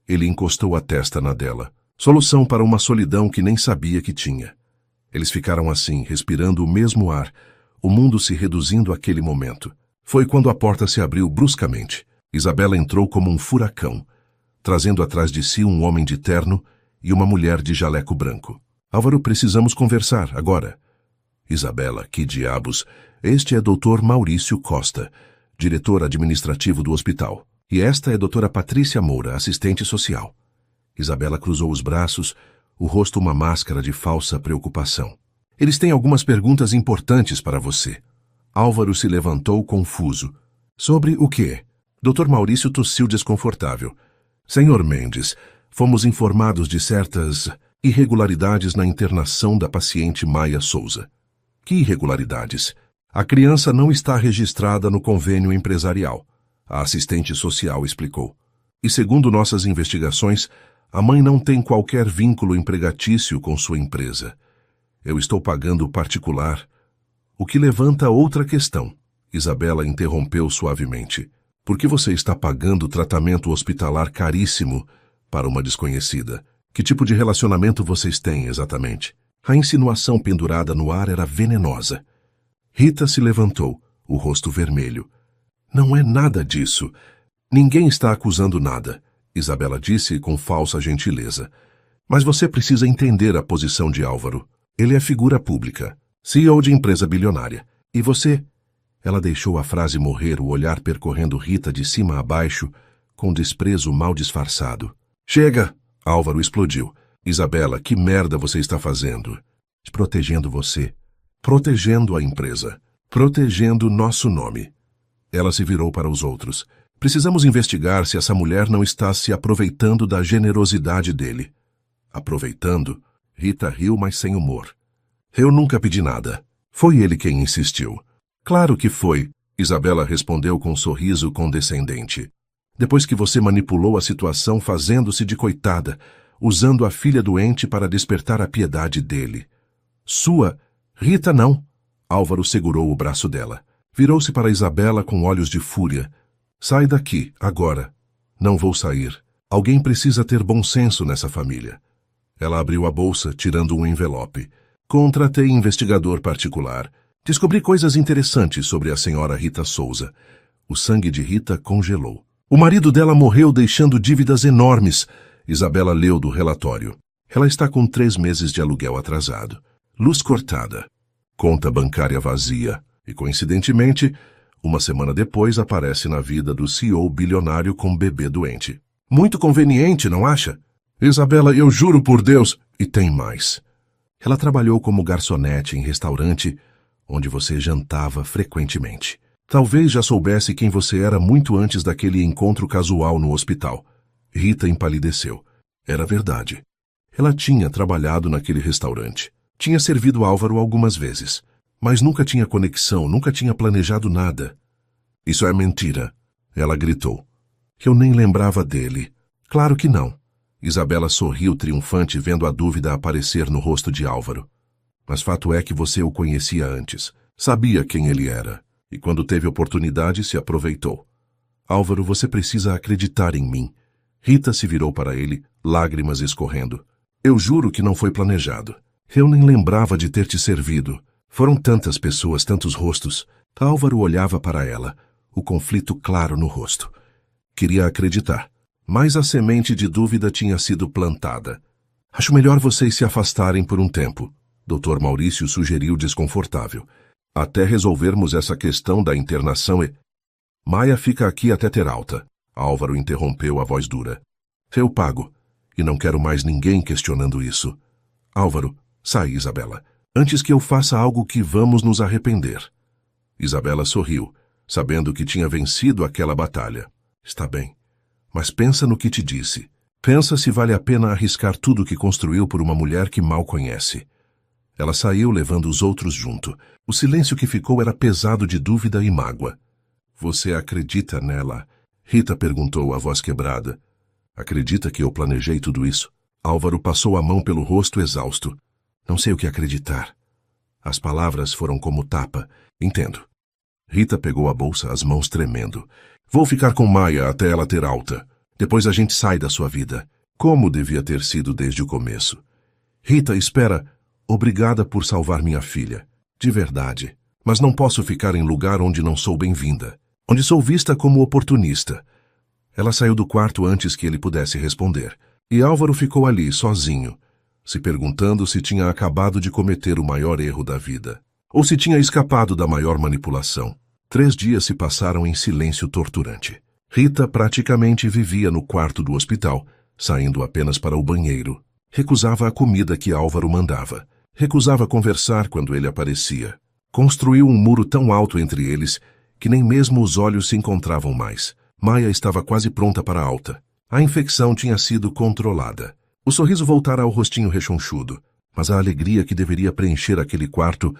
Ele encostou a testa na dela. Solução para uma solidão que nem sabia que tinha. Eles ficaram assim, respirando o mesmo ar, o mundo se reduzindo àquele momento. Foi quando a porta se abriu bruscamente. Isabela entrou como um furacão, trazendo atrás de si um homem de terno e uma mulher de jaleco branco. Álvaro, precisamos conversar, agora. Isabela, que diabos? Este é Dr. Maurício Costa, diretor administrativo do hospital. E esta é Dra. Patrícia Moura, assistente social. Isabela cruzou os braços, o rosto uma máscara de falsa preocupação. Eles têm algumas perguntas importantes para você. Álvaro se levantou confuso. Sobre o quê? Dr. Maurício tossiu desconfortável. Senhor Mendes, fomos informados de certas irregularidades na internação da paciente Maia Souza. Que irregularidades? A criança não está registrada no convênio empresarial. A assistente social explicou. E segundo nossas investigações, a mãe não tem qualquer vínculo empregatício com sua empresa. Eu estou pagando particular. O que levanta outra questão. Isabela interrompeu suavemente. Por que você está pagando tratamento hospitalar caríssimo para uma desconhecida? Que tipo de relacionamento vocês têm exatamente? A insinuação pendurada no ar era venenosa. Rita se levantou, o rosto vermelho. Não é nada disso. Ninguém está acusando nada, Isabela disse com falsa gentileza. Mas você precisa entender a posição de Álvaro. Ele é figura pública, CEO de empresa bilionária. E você? Ela deixou a frase morrer, o olhar percorrendo Rita de cima a baixo, com desprezo mal disfarçado. Chega! Álvaro explodiu. Isabela, que merda você está fazendo? Protegendo você. Protegendo a empresa. Protegendo nosso nome. Ela se virou para os outros. Precisamos investigar se essa mulher não está se aproveitando da generosidade dele. Aproveitando? Rita riu, mas sem humor. Eu nunca pedi nada. Foi ele quem insistiu. Claro que foi, Isabela respondeu com um sorriso condescendente. Depois que você manipulou a situação fazendo-se de coitada, usando a filha doente para despertar a piedade dele. Sua? Rita, não. Álvaro segurou o braço dela. Virou-se para Isabela com olhos de fúria. Sai daqui, agora. Não vou sair. Alguém precisa ter bom senso nessa família. Ela abriu a bolsa, tirando um envelope. Contratei investigador particular. Descobri coisas interessantes sobre a senhora Rita Souza. O sangue de Rita congelou. O marido dela morreu deixando dívidas enormes. Isabela leu do relatório. Ela está com 3 meses de aluguel atrasado. Luz cortada. Conta bancária vazia. E, coincidentemente, uma semana depois aparece na vida do CEO bilionário com bebê doente. Muito conveniente, não acha? Isabela, eu juro por Deus. E tem mais. Ela trabalhou como garçonete em restaurante onde você jantava frequentemente. Talvez já soubesse quem você era muito antes daquele encontro casual no hospital. Rita empalideceu. Era verdade. Ela tinha trabalhado naquele restaurante. Tinha servido Álvaro algumas vezes. Mas nunca tinha conexão, nunca tinha planejado nada. Isso é mentira, ela gritou. Eu nem lembrava dele. Claro que não. Isabela sorriu triunfante vendo a dúvida aparecer no rosto de Álvaro. Mas fato é que você o conhecia antes. Sabia quem ele era. E quando teve oportunidade, se aproveitou. Álvaro, você precisa acreditar em mim. Rita se virou para ele, lágrimas escorrendo. Eu juro que não foi planejado. Eu nem lembrava de ter te servido. Foram tantas pessoas, tantos rostos. Álvaro olhava para ela, o conflito claro no rosto. Queria acreditar, mas a semente de dúvida tinha sido plantada. Acho melhor vocês se afastarem por um tempo. Dr. Maurício sugeriu desconfortável. Até resolvermos essa questão da internação e... Maia fica aqui até ter alta. Álvaro interrompeu a voz dura. Eu pago, e não quero mais ninguém questionando isso. Álvaro, sai, Isabela, antes que eu faça algo que vamos nos arrepender. Isabela sorriu, sabendo que tinha vencido aquela batalha. Está bem, mas pensa no que te disse. Pensa se vale a pena arriscar tudo que construiu por uma mulher que mal conhece. Ela saiu levando os outros junto. O silêncio que ficou era pesado de dúvida e mágoa. Você acredita nela? Rita perguntou, a voz quebrada. Acredita que eu planejei tudo isso? Álvaro passou a mão pelo rosto exausto. Não sei o que acreditar. As palavras foram como tapa. Entendo. Rita pegou a bolsa, as mãos tremendo. Vou ficar com Maia até ela ter alta. Depois a gente sai da sua vida. Como devia ter sido desde o começo. Rita, espera. Obrigada por salvar minha filha. De verdade. Mas não posso ficar em lugar onde não sou bem-vinda. Onde sou vista como oportunista. Ela saiu do quarto antes que ele pudesse responder. E Álvaro ficou ali, sozinho, se perguntando se tinha acabado de cometer o maior erro da vida. Ou se tinha escapado da maior manipulação. 3 dias se passaram em silêncio torturante. Rita praticamente vivia no quarto do hospital, saindo apenas para o banheiro. Recusava a comida que Álvaro mandava. Recusava conversar quando ele aparecia. Construiu um muro tão alto entre eles que nem mesmo os olhos se encontravam mais. Maia estava quase pronta para a alta. A infecção tinha sido controlada. O sorriso voltara ao rostinho rechonchudo, mas a alegria que deveria preencher aquele quarto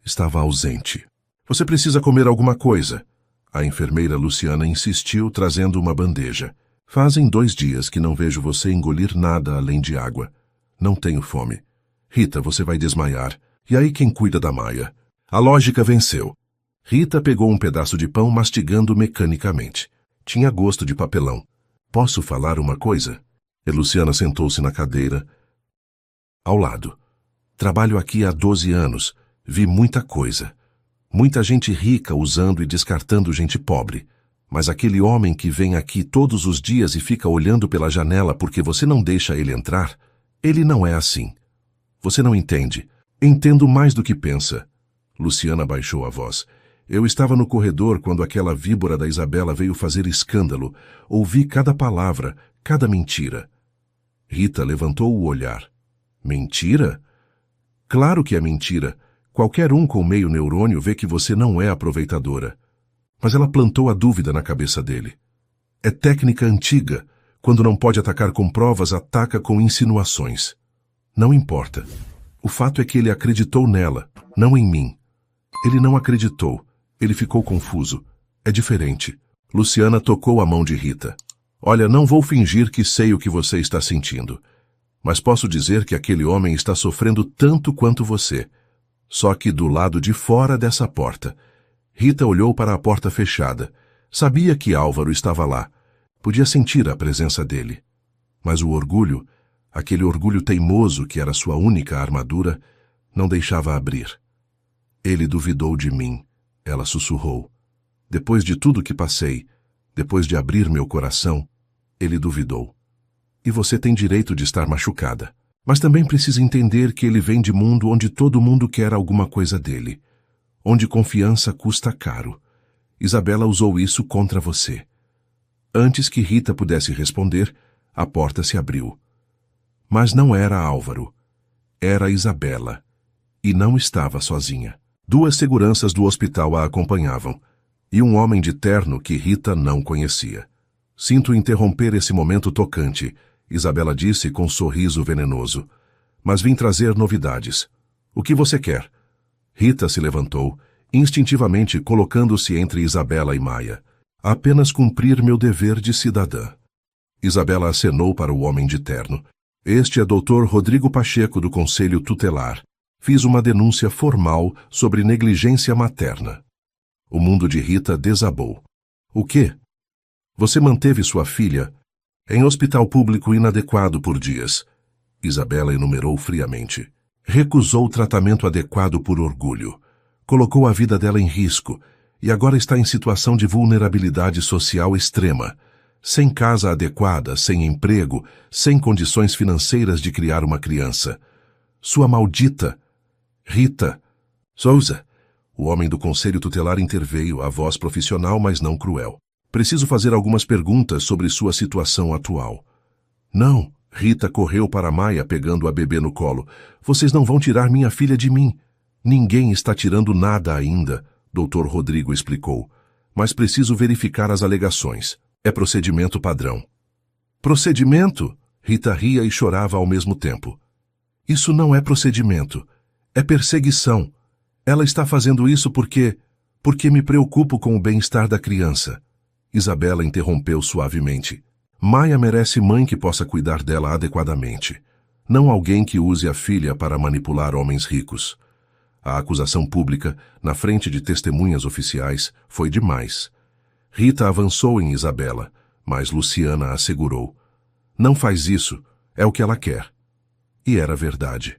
estava ausente. Você precisa comer alguma coisa. A enfermeira Luciana insistiu, trazendo uma bandeja. Fazem 2 dias que não vejo você engolir nada além de água. Não tenho fome. Rita, você vai desmaiar. E aí quem cuida da Maia? A lógica venceu. Rita pegou um pedaço de pão mastigando mecanicamente. Tinha gosto de papelão. Posso falar uma coisa? E Luciana sentou-se na cadeira ao lado. Trabalho aqui há 12 anos. Vi muita coisa. Muita gente rica usando e descartando gente pobre. Mas aquele homem que vem aqui todos os dias e fica olhando pela janela porque você não deixa ele entrar, ele não é assim. Você não entende. Entendo mais do que pensa. Luciana baixou a voz. Eu estava no corredor quando aquela víbora da Isabela veio fazer escândalo. Ouvi cada palavra, cada mentira. Rita levantou o olhar. Mentira? Claro que é mentira. Qualquer um com meio neurônio vê que você não é aproveitadora. Mas ela plantou a dúvida na cabeça dele. É técnica antiga. Quando não pode atacar com provas, ataca com insinuações. Não importa. O fato é que ele acreditou nela, não em mim. Ele não acreditou. Ele ficou confuso. É diferente. Luciana tocou a mão de Rita. Olha, não vou fingir que sei o que você está sentindo. Mas posso dizer que aquele homem está sofrendo tanto quanto você. Só que do lado de fora dessa porta. Rita olhou para a porta fechada. Sabia que Álvaro estava lá. Podia sentir a presença dele. Mas o orgulho, aquele orgulho teimoso que era sua única armadura, não deixava abrir. Ele duvidou de mim. Ela sussurrou. Depois de tudo que passei, depois de abrir meu coração, ele duvidou. E você tem direito de estar machucada. Mas também precisa entender que ele vem de mundo onde todo mundo quer alguma coisa dele. Onde confiança custa caro. Isabela usou isso contra você. Antes que Rita pudesse responder, a porta se abriu. Mas não era Álvaro. Era Isabela. E não estava sozinha. 2 seguranças do hospital a acompanhavam, e um homem de terno que Rita não conhecia. Sinto interromper esse momento tocante, Isabela disse com um sorriso venenoso. Mas vim trazer novidades. O que você quer? Rita se levantou, instintivamente colocando-se entre Isabela e Maia. Apenas cumprir meu dever de cidadã. Isabela acenou para o homem de terno. Este é Dr. Rodrigo Pacheco, do Conselho Tutelar. Fiz uma denúncia formal sobre negligência materna. O mundo de Rita desabou. O quê? Você manteve sua filha em hospital público inadequado por dias. Isabela enumerou friamente. Recusou tratamento adequado por orgulho. Colocou a vida dela em risco e agora está em situação de vulnerabilidade social extrema. Sem casa adequada, sem emprego, sem condições financeiras de criar uma criança. Sua maldita Rita Souza, O homem do conselho tutelar interveio, a voz profissional, mas não cruel. Preciso fazer algumas perguntas sobre sua situação atual. Não, Rita correu para Maia pegando a bebê no colo. Vocês não vão tirar minha filha de mim. Ninguém está tirando nada ainda, Dr. Rodrigo explicou. Mas preciso verificar as alegações. É procedimento padrão. Procedimento? Rita ria e chorava ao mesmo tempo. Isso não é procedimento. É perseguição. Ela está fazendo isso porque me preocupo com o bem-estar da criança. Isabela interrompeu suavemente. Maia merece mãe que possa cuidar dela adequadamente. Não alguém que use a filha para manipular homens ricos. A acusação pública, na frente de testemunhas oficiais, foi demais. Rita avançou em Isabela, mas Luciana assegurou. Não faz isso, é o que ela quer. E era verdade.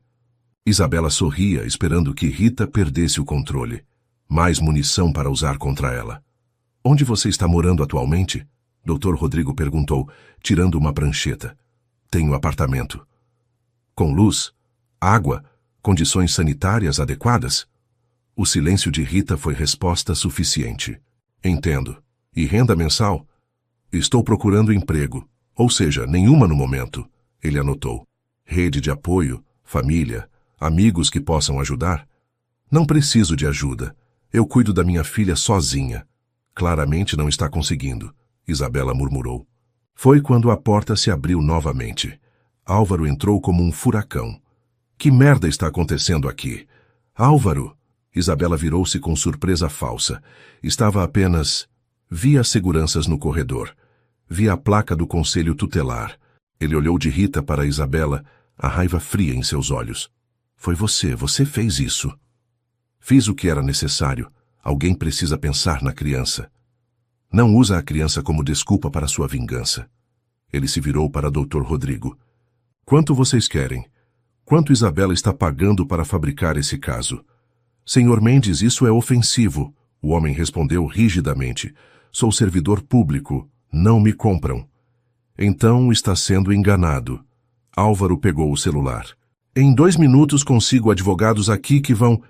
Isabela sorria, esperando que Rita perdesse o controle. Mais munição para usar contra ela. Onde você está morando atualmente? Dr. Rodrigo perguntou, tirando uma prancheta. Tenho apartamento. Com luz? Água? Condições sanitárias adequadas? O silêncio de Rita foi resposta suficiente. Entendo. E renda mensal? Estou procurando emprego. Ou seja, nenhuma no momento. Ele anotou. Rede de apoio, família, amigos que possam ajudar? Não preciso de ajuda. Eu cuido da minha filha sozinha. Claramente não está conseguindo, Isabela murmurou. Foi quando a porta se abriu novamente. Álvaro entrou como um furacão. Que merda está acontecendo aqui? Álvaro! Isabela virou-se com surpresa falsa. Estava apenas... Via as seguranças no corredor. Via a placa do conselho tutelar. Ele olhou de Rita para Isabela, a raiva fria em seus olhos. Foi você fez isso. Fiz o que era necessário. Alguém precisa pensar na criança. Não usa a criança como desculpa para sua vingança. Ele se virou para Dr. Rodrigo. Quanto vocês querem? Quanto Isabela está pagando para fabricar esse caso? Senhor Mendes, isso é ofensivo. O homem respondeu rigidamente. Sou servidor público. Não me compram. Então está sendo enganado. Álvaro pegou o celular. Em 2 minutos consigo advogados aqui que vão...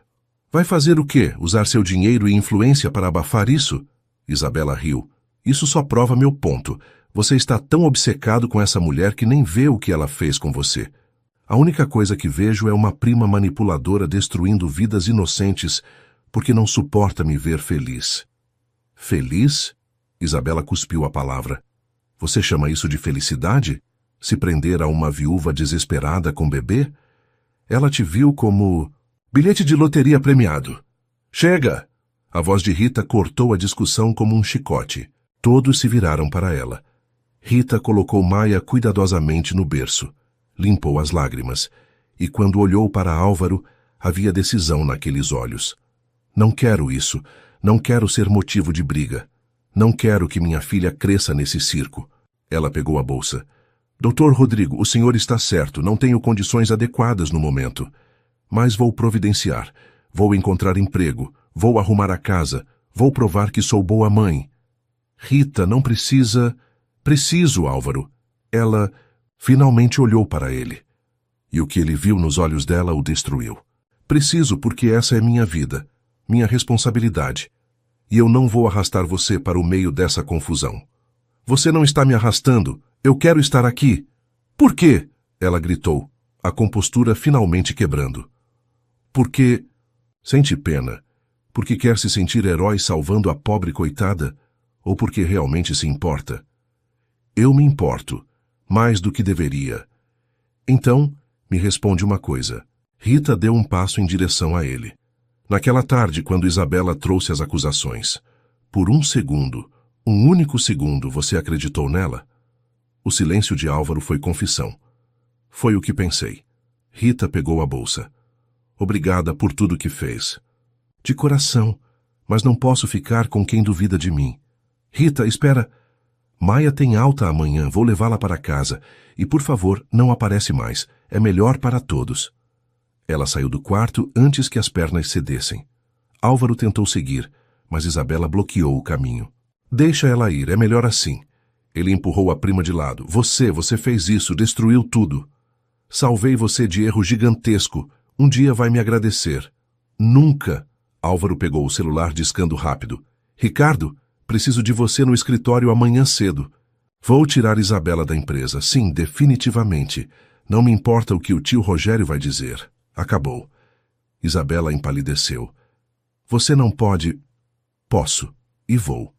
Vai fazer o quê? Usar seu dinheiro e influência para abafar isso? Isabela riu. Isso só prova meu ponto. Você está tão obcecado com essa mulher que nem vê o que ela fez com você. A única coisa que vejo é uma prima manipuladora destruindo vidas inocentes porque não suporta me ver feliz. Feliz? Isabela cuspiu a palavra. Você chama isso de felicidade? Se prender a uma viúva desesperada com bebê? Ela te viu como... bilhete de loteria premiado. Chega! A voz de Rita cortou a discussão como um chicote. Todos se viraram para ela. Rita colocou Maia cuidadosamente no berço. Limpou as lágrimas. E quando olhou para Álvaro, havia decisão naqueles olhos. Não quero isso. Não quero ser motivo de briga. Não quero que minha filha cresça nesse circo. Ela pegou a bolsa. Dr. Rodrigo, o senhor está certo. Não tenho condições adequadas no momento. Mas vou providenciar. Vou encontrar emprego. Vou arrumar a casa. Vou provar que sou boa mãe. Rita, não precisa... Preciso, Álvaro. Ela finalmente olhou para ele. E o que ele viu nos olhos dela o destruiu. Preciso porque essa é minha vida. Minha responsabilidade. E eu não vou arrastar você para o meio dessa confusão. Você não está me arrastando. Eu quero estar aqui. Por quê? Ela gritou, a compostura finalmente quebrando. Porque... Sente pena. Porque quer se sentir herói salvando a pobre coitada? Ou porque realmente se importa? Eu me importo. Mais do que deveria. Então, me responde uma coisa. Rita deu um passo em direção a ele. Naquela tarde, quando Isabela trouxe as acusações, por um segundo, um único segundo, você acreditou nela? O silêncio de Álvaro foi confissão. Foi o que pensei. Rita pegou a bolsa. Obrigada por tudo que fez. De coração, mas não posso ficar com quem duvida de mim. Rita, espera. Maia tem alta amanhã, vou levá-la para casa. E, por favor, não aparece mais. É melhor para todos. Ela saiu do quarto antes que as pernas cedessem. Álvaro tentou seguir, mas Isabela bloqueou o caminho. Deixa ela ir, é melhor assim. Ele empurrou a prima de lado. Você fez isso, destruiu tudo. Salvei você de erro gigantesco. Um dia vai me agradecer. Nunca. Álvaro pegou o celular discando rápido. Ricardo, preciso de você no escritório amanhã cedo. Vou tirar Isabela da empresa, sim, definitivamente. Não me importa o que o tio Rogério vai dizer. Acabou. Isabela empalideceu. Você não pode... Posso. E vou.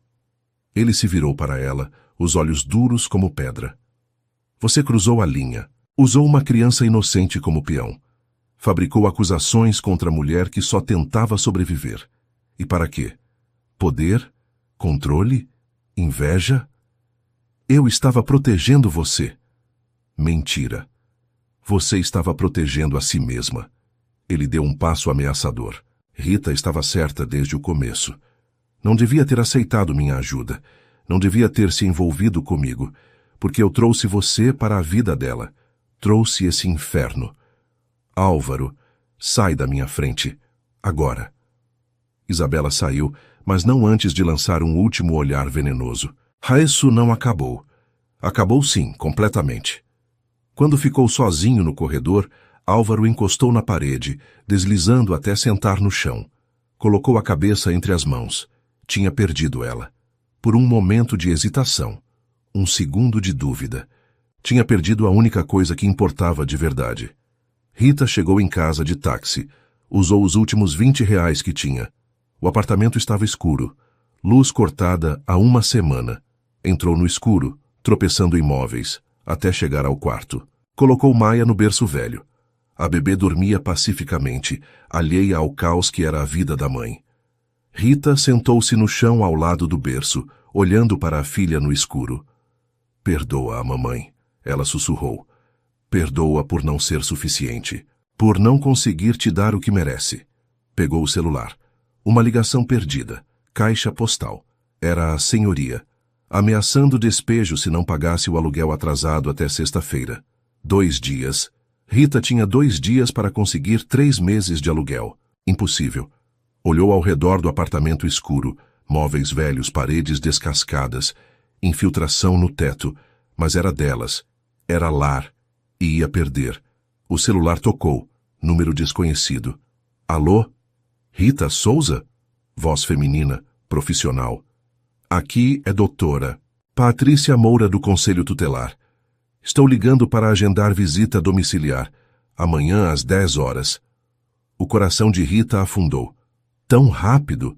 Ele se virou para ela, os olhos duros como pedra. Você cruzou a linha. Usou uma criança inocente como peão. Fabricou acusações contra a mulher que só tentava sobreviver. E para quê? Poder? Controle? Inveja? Eu estava protegendo você. Mentira. Você estava protegendo a si mesma. Ele deu um passo ameaçador. Rita estava certa desde o começo. Não devia ter aceitado minha ajuda. Não devia ter se envolvido comigo, porque eu trouxe você para a vida dela. Trouxe esse inferno. Álvaro, sai da minha frente. Agora. Isabela saiu, mas não antes de lançar um último olhar venenoso. Isso não acabou. Acabou sim, completamente. Quando ficou sozinho no corredor, Álvaro encostou na parede, deslizando até sentar no chão. Colocou a cabeça entre as mãos. Tinha perdido ela. Por um momento de hesitação. Um segundo de dúvida. Tinha perdido a única coisa que importava de verdade. Rita chegou em casa de táxi. Usou os últimos R$ 20 que tinha. O apartamento estava escuro. Luz cortada há uma semana. Entrou no escuro, tropeçando em móveis, até chegar ao quarto. Colocou Maia no berço velho. A bebê dormia pacificamente, alheia ao caos que era a vida da mãe. Rita sentou-se no chão ao lado do berço, olhando para a filha no escuro. Perdoa-a, mamãe, ela sussurrou. Perdoa por não ser suficiente, por não conseguir te dar o que merece. Pegou o celular. Uma ligação perdida. Caixa postal. Era a senhoria, ameaçando despejo se não pagasse o aluguel atrasado até sexta-feira. 2 dias. Rita tinha 2 dias para conseguir 3 meses de aluguel. Impossível. Olhou ao redor do apartamento escuro, móveis velhos, paredes descascadas, infiltração no teto, mas era delas. Era lar. E ia perder. O celular tocou. Número desconhecido. Alô? Rita Souza? Voz feminina, profissional. Aqui é doutora Patrícia Moura do Conselho Tutelar. Estou ligando para agendar visita domiciliar. Amanhã às 10 horas. O coração de Rita afundou. Tão rápido?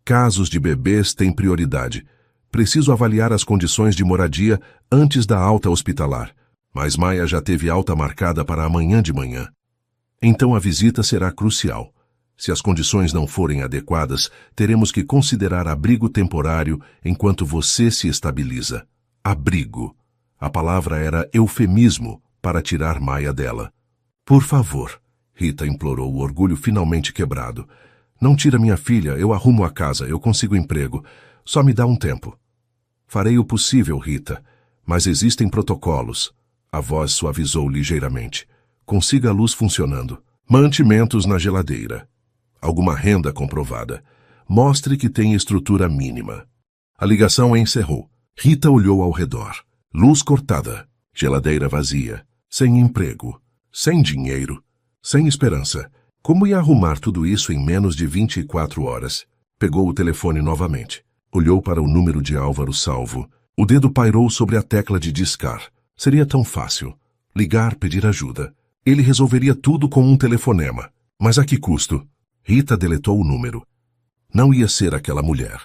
Casos de bebês têm prioridade. Preciso avaliar as condições de moradia antes da alta hospitalar. Mas Maia já teve alta marcada para amanhã de manhã. Então a visita será crucial. Se as condições não forem adequadas, teremos que considerar abrigo temporário enquanto você se estabiliza. Abrigo. A palavra era eufemismo para tirar Maia dela. Por favor, Rita implorou, o orgulho finalmente quebrado. Não tira minha filha, eu arrumo a casa, eu consigo emprego. Só me dá um tempo. Farei o possível, Rita, mas existem protocolos. A voz suavizou ligeiramente. Consiga a luz funcionando. Mantimentos na geladeira. Alguma renda comprovada. Mostre que tem estrutura mínima. A ligação encerrou. Rita olhou ao redor. Luz cortada. Geladeira vazia. Sem emprego. Sem dinheiro. Sem esperança. Como ia arrumar tudo isso em menos de 24 horas? Pegou o telefone novamente. Olhou para o número de Álvaro salvo. O dedo pairou sobre a tecla de discar. Seria tão fácil. Ligar, pedir ajuda. Ele resolveria tudo com um telefonema. Mas a que custo? Rita deletou o número. Não ia ser aquela mulher.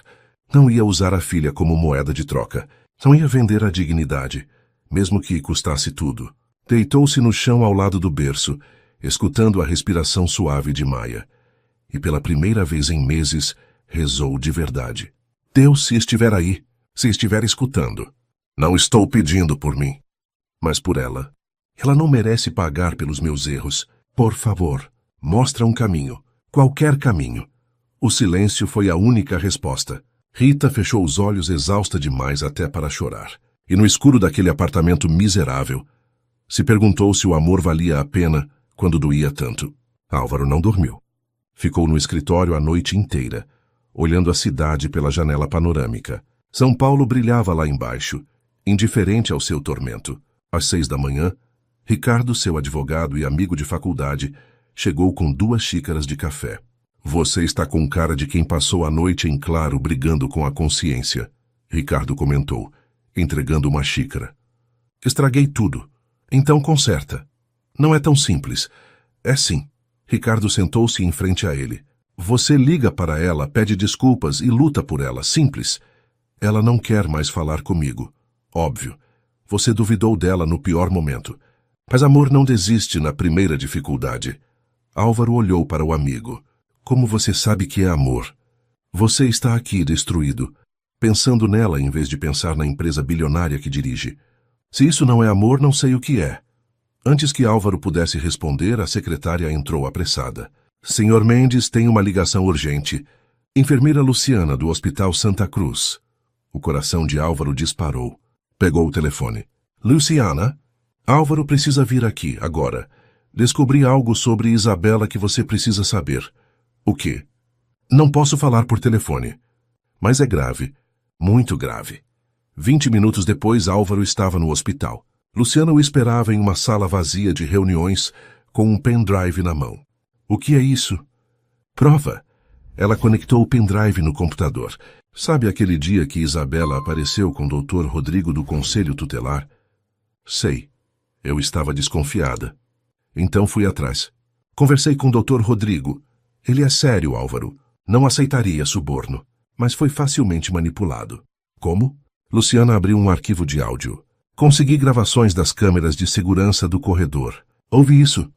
Não ia usar a filha como moeda de troca. Não ia vender a dignidade, mesmo que custasse tudo. Deitou-se no chão ao lado do berço, escutando a respiração suave de Maia. E pela primeira vez em meses, rezou de verdade. Deus, se estiver aí, se estiver escutando. Não estou pedindo por mim, mas por ela. Ela não merece pagar pelos meus erros. Por favor, mostra um caminho. Qualquer caminho. O silêncio foi a única resposta. Rita fechou os olhos, exausta demais até para chorar. E no escuro daquele apartamento miserável, se perguntou se o amor valia a pena quando doía tanto. Álvaro não dormiu. Ficou no escritório a noite inteira, olhando a cidade pela janela panorâmica. São Paulo brilhava lá embaixo, indiferente ao seu tormento. Às 6 da manhã, Ricardo, seu advogado e amigo de faculdade, chegou com 2 xícaras de café. Você está com cara de quem passou a noite em claro brigando com a consciência, Ricardo comentou, entregando uma xícara. Estraguei tudo. Então conserta. Não é tão simples. É sim. Ricardo sentou-se em frente a ele. Você liga para ela, pede desculpas e luta por ela. Simples. Ela não quer mais falar comigo. Óbvio. Você duvidou dela no pior momento. Mas amor não desiste na primeira dificuldade. Álvaro olhou para o amigo. Como você sabe que é amor? Você está aqui destruído, pensando nela em vez de pensar na empresa bilionária que dirige. Se isso não é amor, não sei o que é. Antes que Álvaro pudesse responder, a secretária entrou apressada. Senhor Mendes tem uma ligação urgente. Enfermeira Luciana, do Hospital Santa Cruz. O coração de Álvaro disparou. Pegou o telefone. Luciana? Álvaro precisa vir aqui, agora. Descobri algo sobre Isabela que você precisa saber. O quê? Não posso falar por telefone. Mas é grave. Muito grave. 20 minutos depois, Álvaro estava no hospital. Luciana o esperava em uma sala vazia de reuniões com um pendrive na mão. O que é isso? Prova. Ela conectou o pendrive no computador. Sabe aquele dia que Isabela apareceu com o Dr. Rodrigo do Conselho Tutelar? Sei. Eu estava desconfiada. Então fui atrás. Conversei com o Dr. Rodrigo. Ele é sério, Álvaro. Não aceitaria suborno. Mas foi facilmente manipulado. Como? Luciana abriu um arquivo de áudio. Consegui gravações das câmeras de segurança do corredor. Ouvi isso?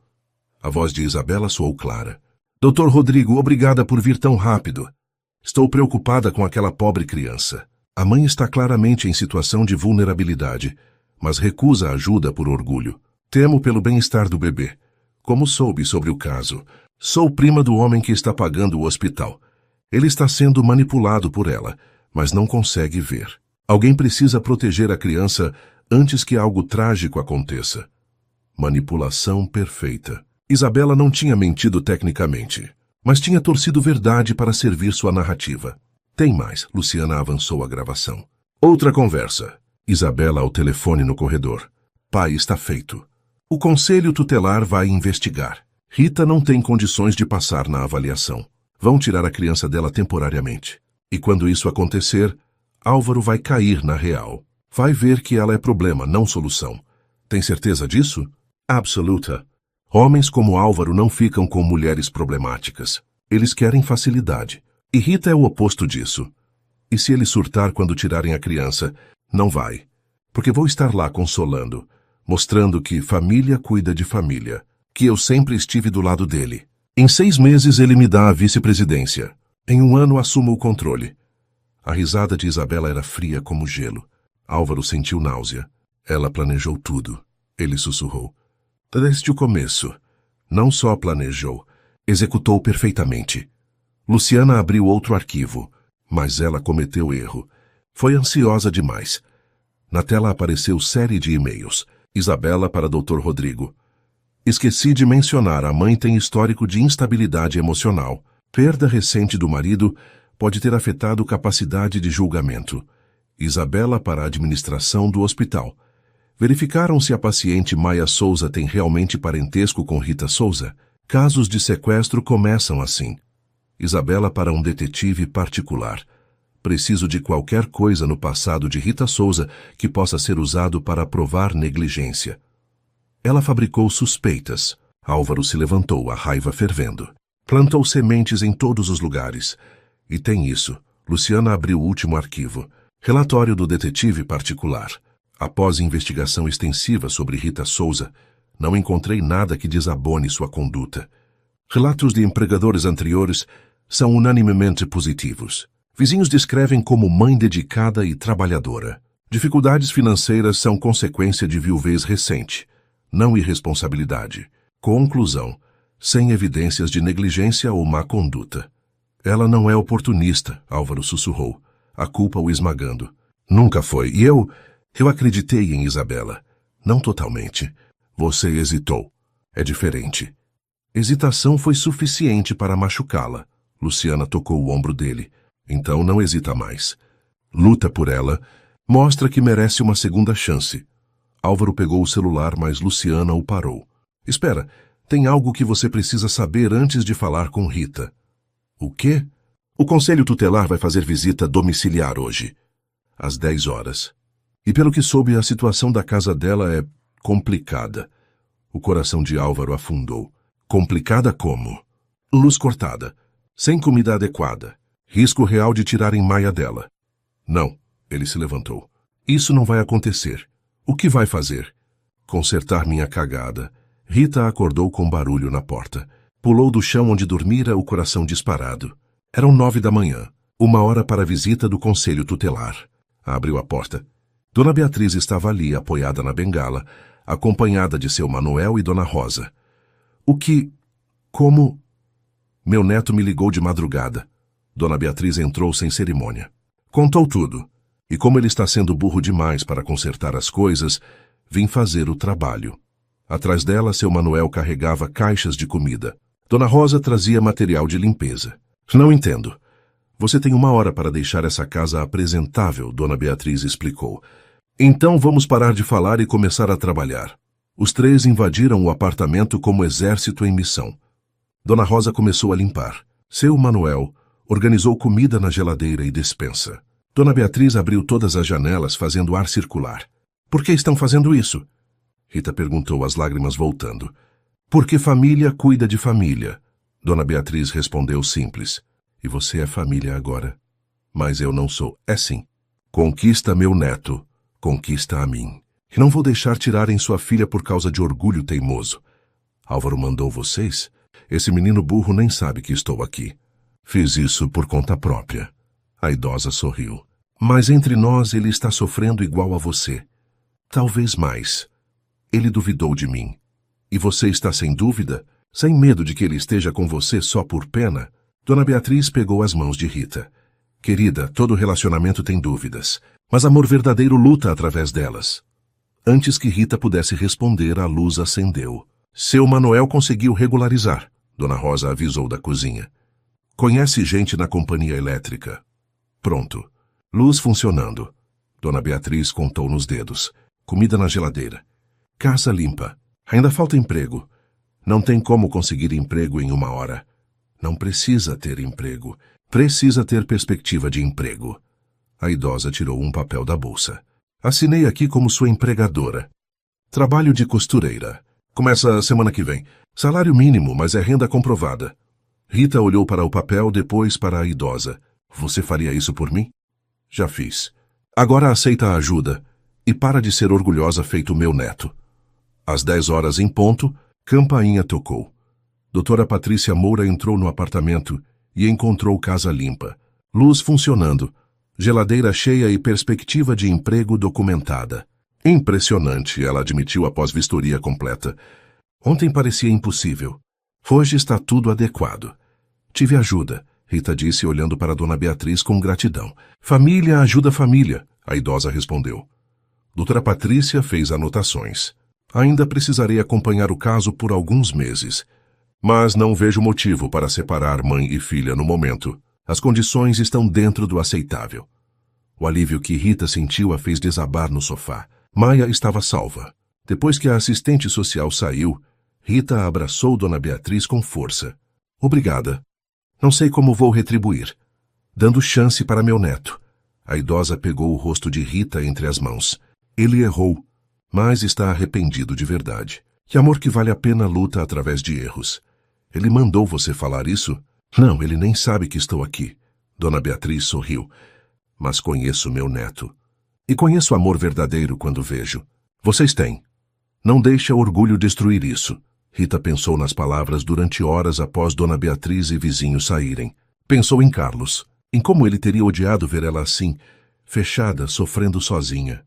A voz de Isabela soou clara. Dr. Rodrigo, obrigada por vir tão rápido. Estou preocupada com aquela pobre criança. A mãe está claramente em situação de vulnerabilidade, mas recusa ajuda por orgulho. Temo pelo bem-estar do bebê. Como soube sobre o caso? Sou prima do homem que está pagando o hospital. Ele está sendo manipulado por ela, mas não consegue ver. Alguém precisa proteger a criança antes que algo trágico aconteça. Manipulação perfeita. Isabela não tinha mentido tecnicamente, mas tinha torcido verdade para servir sua narrativa. Tem mais, Luciana avançou a gravação. Outra conversa. Isabela ao telefone no corredor. Pai, está feito. O conselho tutelar vai investigar. Rita não tem condições de passar na avaliação. Vão tirar a criança dela temporariamente. E quando isso acontecer, Álvaro vai cair na real. Vai ver que ela é problema, não solução. Tem certeza disso? Absoluta. Homens como Álvaro não ficam com mulheres problemáticas. Eles querem facilidade. E Rita é o oposto disso. E se ele surtar quando tirarem a criança, não vai. Porque vou estar lá consolando, mostrando que família cuida de família, que eu sempre estive do lado dele. Em 6 meses ele me dá a vice-presidência. Em 1 ano assumo o controle. A risada de Isabela era fria como gelo. Álvaro sentiu náusea. Ela planejou tudo. Ele sussurrou. Desde o começo. Não só planejou, executou perfeitamente. Luciana abriu outro arquivo, mas ela cometeu erro. Foi ansiosa demais. Na tela apareceu série de e-mails. Isabela para Dr. Rodrigo. Esqueci de mencionar, a mãe tem histórico de instabilidade emocional. Perda recente do marido pode ter afetado capacidade de julgamento. Isabela para a administração do hospital. Verificaram se a paciente Maia Souza tem realmente parentesco com Rita Souza? Casos de sequestro começam assim. Isabela para um detetive particular. Preciso de qualquer coisa no passado de Rita Souza que possa ser usado para provar negligência. Ela fabricou suspeitas. Álvaro se levantou, a raiva fervendo. Plantou sementes em todos os lugares. E tem isso. Luciana abriu o último arquivo. Relatório do detetive particular. Após investigação extensiva sobre Rita Souza, não encontrei nada que desabone sua conduta. Relatos de empregadores anteriores são unanimemente positivos. Vizinhos descrevem como mãe dedicada e trabalhadora. Dificuldades financeiras são consequência de viuvez recente, não irresponsabilidade. Conclusão: sem evidências de negligência ou má conduta. Ela não é oportunista, Álvaro sussurrou, a culpa o esmagando. Nunca foi. E eu acreditei em Isabela. Não totalmente. Você hesitou. É diferente. Hesitação foi suficiente para machucá-la. Luciana tocou o ombro dele. Então não hesita mais. Luta por ela. Mostra que merece uma segunda chance. Álvaro pegou o celular, mas Luciana o parou. Espera, tem algo que você precisa saber antes de falar com Rita. O quê? O Conselho Tutelar vai fazer visita domiciliar hoje, às 10 horas. E pelo que soube, a situação da casa dela é complicada. O coração de Álvaro afundou. Complicada como? Luz cortada, sem comida adequada, risco real de tirarem Maia dela. Não, ele se levantou. Isso não vai acontecer. O que vai fazer? Consertar minha cagada. Rita acordou com barulho na porta. Pulou do chão onde dormira, o coração disparado. Eram 9 da manhã, 1 hora para a visita do Conselho Tutelar. Abriu a porta. Dona Beatriz estava ali, apoiada na bengala, acompanhada de seu Manuel e Dona Rosa. Como? Meu neto me ligou de madrugada. Dona Beatriz entrou sem cerimônia. Contou tudo. E como ele está sendo burro demais para consertar as coisas, vim fazer o trabalho. Atrás dela, seu Manuel carregava caixas de comida. Dona Rosa trazia material de limpeza. Não entendo. Você tem 1 hora para deixar essa casa apresentável, Dona Beatriz explicou. Então vamos parar de falar e começar a trabalhar. Os 3 invadiram o apartamento como exército em missão. Dona Rosa começou a limpar. Seu Manuel organizou comida na geladeira e despensa. Dona Beatriz abriu todas as janelas, fazendo ar circular. Por que estão fazendo isso? Rita perguntou, as lágrimas voltando. Porque família cuida de família. Dona Beatriz respondeu simples. E você é família agora. Mas eu não sou. É sim. Conquista meu neto. Conquista a mim. E não vou deixar tirarem sua filha por causa de orgulho teimoso. Álvaro mandou vocês? Esse menino burro nem sabe que estou aqui. Fiz isso por conta própria. A idosa sorriu. Mas entre nós ele está sofrendo igual a você. Talvez mais. Ele duvidou de mim. E você está sem dúvida? Sem medo de que ele esteja com você só por pena? Dona Beatriz pegou as mãos de Rita. Querida, todo relacionamento tem dúvidas, mas amor verdadeiro luta através delas. Antes que Rita pudesse responder, a luz acendeu. Seu Manuel conseguiu regularizar, Dona Rosa avisou da cozinha. Conhece gente na companhia elétrica. Pronto. Luz funcionando. Dona Beatriz contou nos dedos. Comida na geladeira. Casa limpa. Ainda falta emprego. Não tem como conseguir emprego em 1 hora. Não precisa ter emprego. Precisa ter perspectiva de emprego. A idosa tirou um papel da bolsa. Assinei aqui como sua empregadora. Trabalho de costureira. Começa semana que vem. Salário mínimo, mas é renda comprovada. Rita olhou para o papel, depois para a idosa. Você faria isso por mim? Já fiz. Agora aceita a ajuda. E para de ser orgulhosa feito meu neto. Às 10 horas em ponto, campainha tocou. Doutora Patrícia Moura entrou no apartamento e encontrou casa limpa. Luz funcionando. Geladeira cheia e perspectiva de emprego documentada. Impressionante, ela admitiu após vistoria completa. Ontem parecia impossível. Hoje está tudo adequado. Tive ajuda, Rita disse olhando para Dona Beatriz com gratidão. Família ajuda família, a idosa respondeu. Doutora Patrícia fez anotações. Ainda precisarei acompanhar o caso por alguns meses. Mas não vejo motivo para separar mãe e filha no momento. As condições estão dentro do aceitável. O alívio que Rita sentiu a fez desabar no sofá. Maia estava salva. Depois que a assistente social saiu, Rita abraçou Dona Beatriz com força. Obrigada. Não sei como vou retribuir. Dando chance para meu neto. A idosa pegou o rosto de Rita entre as mãos. Ele errou, mas está arrependido de verdade. Que amor que vale a pena luta através de erros. Ele mandou você falar isso? Não, ele nem sabe que estou aqui. Dona Beatriz sorriu. Mas conheço meu neto. E conheço amor verdadeiro quando vejo. Vocês têm. Não deixe o orgulho destruir isso. Rita pensou nas palavras durante horas após Dona Beatriz e vizinhos saírem. Pensou em Carlos, em como ele teria odiado ver ela assim, fechada, sofrendo sozinha.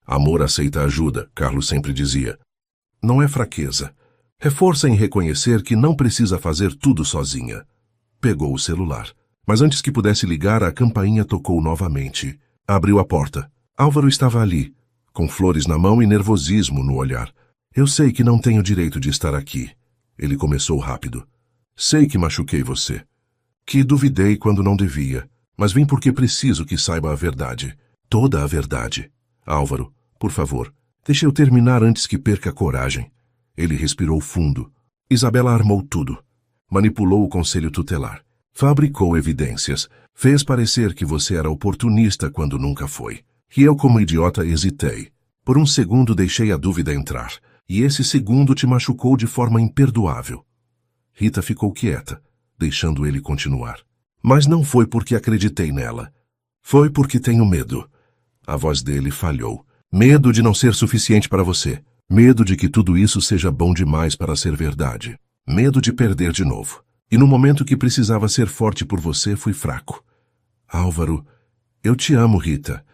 Amor aceita ajuda, Carlos sempre dizia. Não é fraqueza. É força em reconhecer que não precisa fazer tudo sozinha. Pegou o celular. Mas antes que pudesse ligar, a campainha tocou novamente. Abriu a porta. Álvaro estava ali, com flores na mão e nervosismo no olhar. Eu sei que não tenho direito de estar aqui. Ele começou rápido. Sei que machuquei você. Que duvidei quando não devia. Mas vim porque preciso que saiba a verdade. Toda a verdade. Álvaro, por favor, deixe eu terminar antes que perca a coragem. Ele respirou fundo. Isabela armou tudo. Manipulou o conselho tutelar. Fabricou evidências. Fez parecer que você era oportunista quando nunca foi. E eu, como idiota, hesitei. Por um segundo deixei a dúvida entrar. E esse segundo te machucou de forma imperdoável. Rita ficou quieta, deixando ele continuar. Mas não foi porque acreditei nela. Foi porque tenho medo. A voz dele falhou. Medo de não ser suficiente para você. Medo de que tudo isso seja bom demais para ser verdade. Medo de perder de novo. E no momento que precisava ser forte por você, fui fraco. Álvaro, eu te amo, Rita.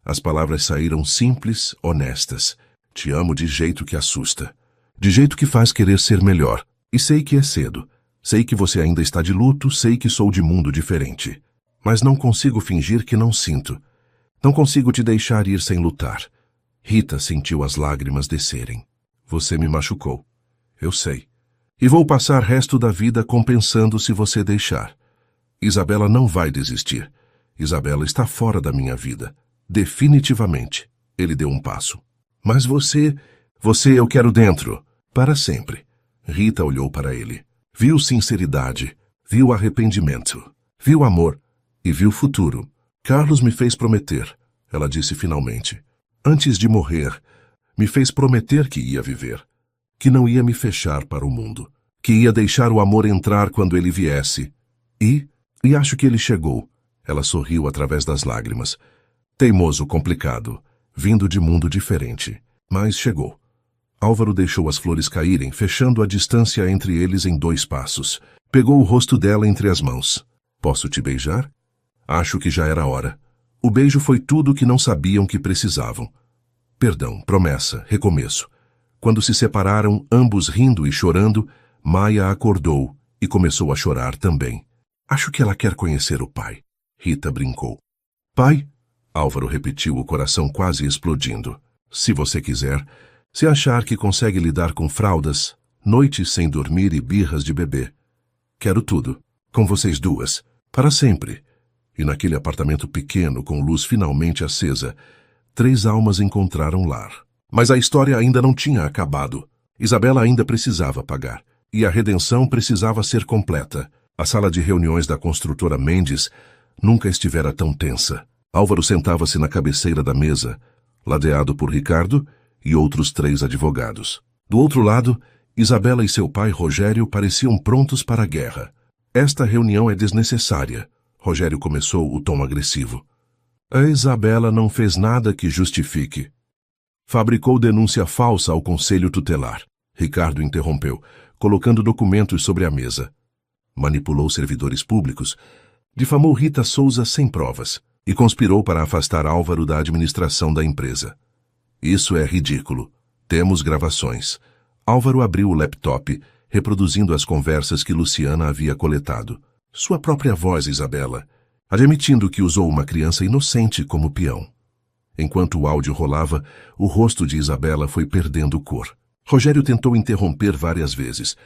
As palavras saíram simples, honestas. Te amo de jeito que assusta. De jeito que faz querer ser melhor. E sei que é cedo. Sei que você ainda está de luto, sei que sou de mundo diferente. Mas não consigo fingir que não sinto. Não consigo te deixar ir sem lutar. Rita sentiu as lágrimas descerem. Você me machucou. Eu sei. E vou passar o resto da vida compensando se você deixar. Isabela não vai desistir. Isabela está fora da minha vida. Definitivamente. Ele deu um passo. Mas você eu quero dentro. Para sempre. Rita olhou para ele. Viu sinceridade. Viu arrependimento. Viu amor. E viu futuro. Carlos me fez prometer. Ela disse finalmente. Antes de morrer, me fez prometer que ia viver. Que não ia me fechar para o mundo. Que ia deixar o amor entrar quando ele viesse. E acho que ele chegou. Ela sorriu através das lágrimas. Teimoso, complicado. Vindo de mundo diferente. Mas chegou. Álvaro deixou as flores caírem, fechando a distância entre eles em 2 passos. Pegou o rosto dela entre as mãos. Posso te beijar? Acho que já era hora. O beijo foi tudo o que não sabiam que precisavam. Perdão, promessa, recomeço. Quando se separaram, ambos rindo e chorando, Maia acordou e começou a chorar também. Acho que ela quer conhecer o pai. Rita brincou. Pai? Álvaro repetiu, o coração quase explodindo. Se você quiser, se achar que consegue lidar com fraldas, noites sem dormir e birras de bebê. Quero tudo, com vocês duas, para sempre. E naquele apartamento pequeno, com luz finalmente acesa, 3 almas encontraram lar. Mas a história ainda não tinha acabado. Isabela ainda precisava pagar. E a redenção precisava ser completa. A sala de reuniões da construtora Mendes nunca estivera tão tensa. Álvaro sentava-se na cabeceira da mesa, ladeado por Ricardo e outros 3 advogados. Do outro lado, Isabela e seu pai Rogério pareciam prontos para a guerra. Esta reunião é desnecessária. Rogério começou o tom agressivo. A Isabela não fez nada que justifique. Fabricou denúncia falsa ao conselho tutelar. Ricardo interrompeu, colocando documentos sobre a mesa. Manipulou servidores públicos, difamou Rita Souza sem provas e conspirou para afastar Álvaro da administração da empresa. Isso é ridículo. Temos gravações. Álvaro abriu o laptop, reproduzindo as conversas que Luciana havia coletado. Sua própria voz, Isabela, admitindo que usou uma criança inocente como peão. Enquanto o áudio rolava, o rosto de Isabela foi perdendo cor. Rogério tentou interromper várias vezes,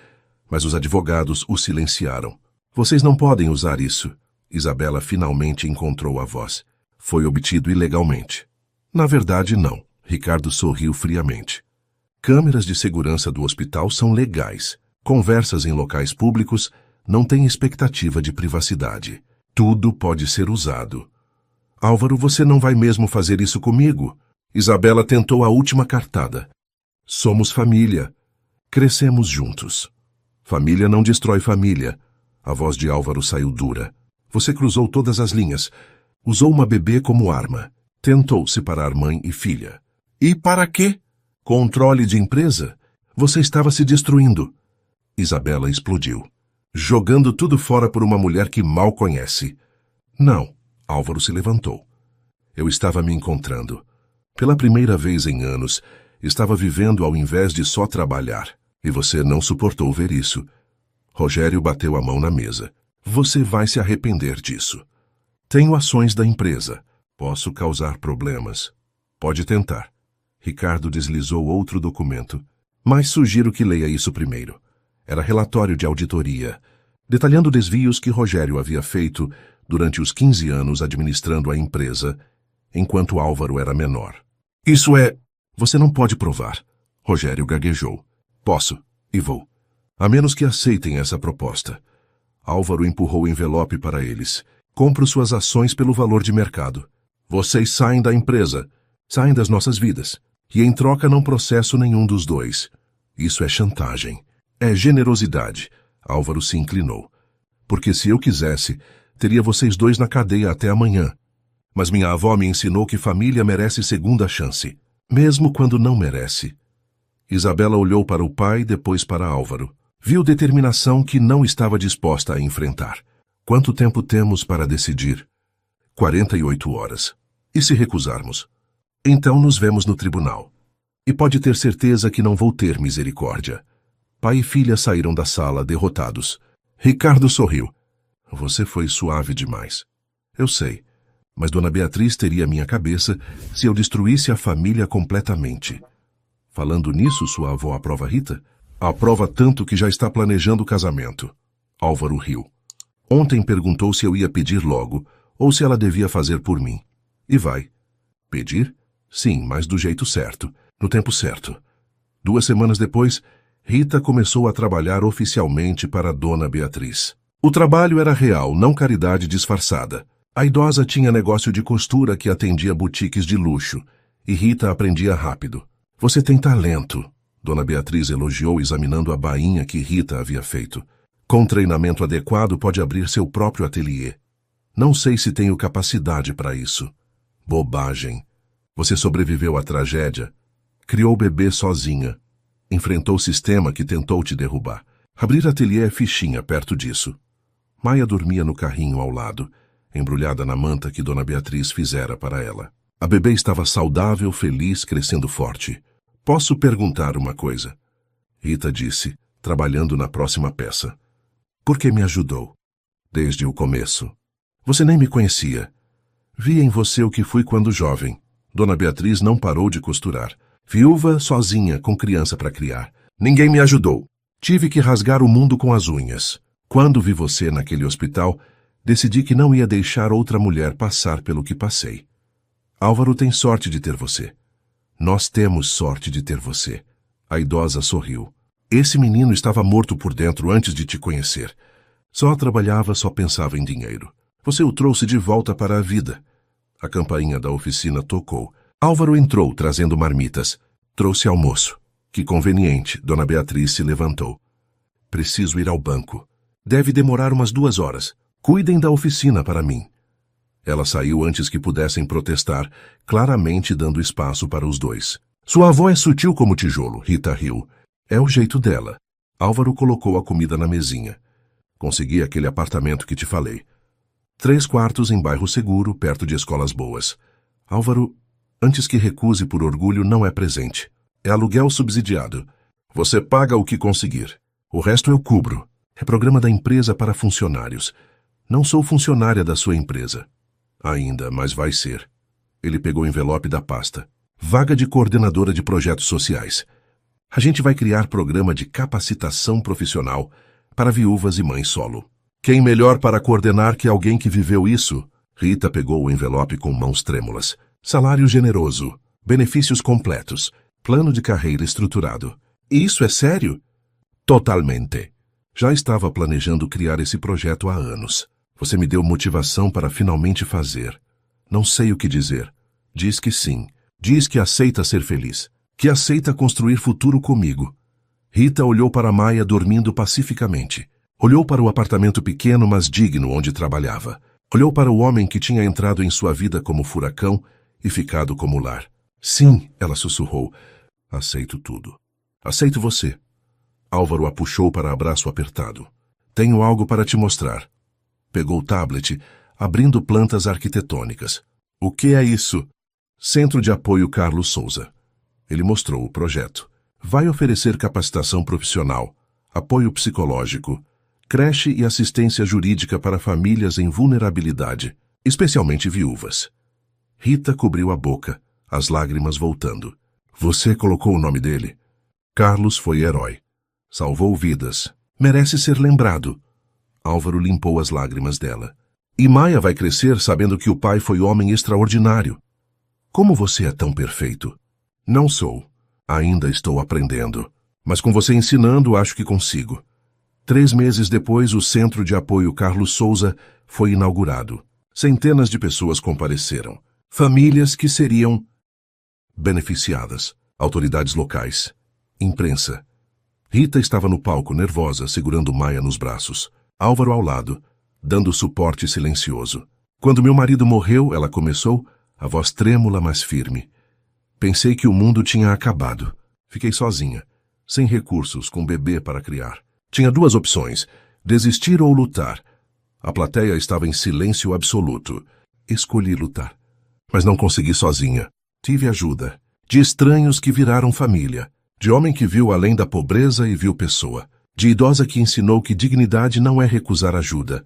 mas os advogados o silenciaram. Vocês não podem usar isso. Isabela finalmente encontrou a voz. Foi obtido ilegalmente. Na verdade, não. Ricardo sorriu friamente. Câmeras de segurança do hospital são legais. Conversas em locais públicos não têm expectativa de privacidade. Tudo pode ser usado. Álvaro, você não vai mesmo fazer isso comigo? Isabela tentou a última cartada. Somos família. Crescemos juntos. Família não destrói família. A voz de Álvaro saiu dura. Você cruzou todas as linhas. Usou uma bebê como arma. Tentou separar mãe e filha. E para quê? Controle de empresa? Você estava se destruindo. Isabela explodiu. Jogando tudo fora por uma mulher que mal conhece. Não. Álvaro se levantou. Eu estava me encontrando. Pela primeira vez em anos, estava vivendo ao invés de só trabalhar. E você não suportou ver isso. Rogério bateu a mão na mesa. Você vai se arrepender disso. Tenho ações da empresa. Posso causar problemas. Pode tentar. Ricardo deslizou outro documento. Mas sugiro que leia isso primeiro. Era relatório de auditoria, detalhando desvios que Rogério havia feito durante os 15 anos administrando a empresa, enquanto Álvaro era menor. Isso é... Você não pode provar. Rogério gaguejou. Posso, e vou. A menos que aceitem essa proposta. Álvaro empurrou o envelope para eles. Compro suas ações pelo valor de mercado. Vocês saem da empresa, saem das nossas vidas. E em troca não processo nenhum dos dois. Isso é chantagem. É generosidade. Álvaro se inclinou. Porque se eu quisesse, teria vocês dois na cadeia até amanhã. Mas minha avó me ensinou que família merece segunda chance, mesmo quando não merece. Isabela olhou para o pai, depois para Álvaro. Viu determinação que não estava disposta a enfrentar. Quanto tempo temos para decidir? 48 horas. E se recusarmos? Então nos vemos no tribunal. E pode ter certeza que não vou ter misericórdia. Pai e filha saíram da sala, derrotados. Ricardo sorriu. Você foi suave demais. Eu sei, mas Dona Beatriz teria minha cabeça se eu destruísse a família completamente. Falando nisso, sua avó aprova Rita? Aprova tanto que já está planejando o casamento. Álvaro riu. Ontem perguntou se eu ia pedir logo, ou se ela devia fazer por mim. E vai. Pedir? Sim, mas do jeito certo, no tempo certo. 2 semanas depois, Rita começou a trabalhar oficialmente para Dona Beatriz. O trabalho era real, não caridade disfarçada. A idosa tinha negócio de costura que atendia boutiques de luxo, e Rita aprendia rápido. Você tem talento, Dona Beatriz elogiou examinando a bainha que Rita havia feito. Com treinamento adequado pode abrir seu próprio ateliê. Não sei se tenho capacidade para isso. Bobagem. Você sobreviveu à tragédia. Criou o bebê sozinha. Enfrentou o sistema que tentou te derrubar. Abrir ateliê é fichinha perto disso. Maia dormia no carrinho ao lado, embrulhada na manta que Dona Beatriz fizera para ela. A bebê estava saudável, feliz, crescendo forte. Posso perguntar uma coisa? Rita disse, trabalhando na próxima peça. Por que me ajudou? Desde o começo. Você nem me conhecia. Vi em você o que fui quando jovem. Dona Beatriz não parou de costurar. Viúva, sozinha, com criança para criar. Ninguém me ajudou. Tive que rasgar o mundo com as unhas. Quando vi você naquele hospital, decidi que não ia deixar outra mulher passar pelo que passei. Álvaro tem sorte de ter você. Nós temos sorte de ter você. A idosa sorriu. Esse menino estava morto por dentro antes de te conhecer. Só trabalhava, só pensava em dinheiro. Você o trouxe de volta para a vida. A campainha da oficina tocou. Álvaro entrou, trazendo marmitas. Trouxe almoço. Que conveniente, Dona Beatriz se levantou. Preciso ir ao banco. Deve demorar umas 2 horas. Cuidem da oficina para mim. Ela saiu antes que pudessem protestar, claramente dando espaço para os dois. Sua avó é sutil como tijolo, Rita riu. É o jeito dela. Álvaro colocou a comida na mesinha. Consegui aquele apartamento que te falei. 3 quartos em bairro seguro, perto de escolas boas. Álvaro, antes que recuse por orgulho, não é presente. É aluguel subsidiado. Você paga o que conseguir. O resto eu cubro. É programa da empresa para funcionários. Não sou funcionária da sua empresa. Ainda, mas vai ser. Ele pegou o envelope da pasta. Vaga de coordenadora de projetos sociais. A gente vai criar programa de capacitação profissional para viúvas e mães solo. Quem melhor para coordenar que alguém que viveu isso? Rita pegou o envelope com mãos trêmulas. Salário generoso. Benefícios completos. Plano de carreira estruturado. E isso é sério? Totalmente. Já estava planejando criar esse projeto há anos. Você me deu motivação para finalmente fazer. Não sei o que dizer. Diz que sim. Diz que aceita ser feliz. Que aceita construir futuro comigo. Rita olhou para Maia dormindo pacificamente. Olhou para o apartamento pequeno, mas digno, onde trabalhava. Olhou para o homem que tinha entrado em sua vida como furacão e ficado como lar. Sim, ela sussurrou. Aceito tudo. Aceito você. Álvaro a puxou para abraço apertado. Tenho algo para te mostrar. Pegou o tablet, abrindo plantas arquitetônicas. O que é isso? Centro de Apoio Carlos Souza. Ele mostrou o projeto. Vai oferecer capacitação profissional, apoio psicológico, creche e assistência jurídica para famílias em vulnerabilidade, especialmente viúvas. Rita cobriu a boca, as lágrimas voltando. Você colocou o nome dele? Carlos foi herói. Salvou vidas. Merece ser lembrado. Álvaro limpou as lágrimas dela. E Maia vai crescer sabendo que o pai foi homem extraordinário. Como você é tão perfeito? Não sou. Ainda estou aprendendo. Mas com você ensinando, acho que consigo. 3 meses depois, o Centro de Apoio Carlos Souza foi inaugurado. Centenas de pessoas compareceram. Famílias que seriam beneficiadas. Autoridades locais. Imprensa. Rita estava no palco, nervosa, segurando Maia nos braços. Álvaro ao lado, dando suporte silencioso. Quando meu marido morreu, ela começou, a voz trêmula, mas firme. Pensei que o mundo tinha acabado. Fiquei sozinha, sem recursos, com bebê para criar. Tinha 2 opções, desistir ou lutar. A plateia estava em silêncio absoluto. Escolhi lutar. Mas não consegui sozinha. Tive ajuda. De estranhos que viraram família. De homem que viu além da pobreza e viu pessoa. De idosa que ensinou que dignidade não é recusar ajuda,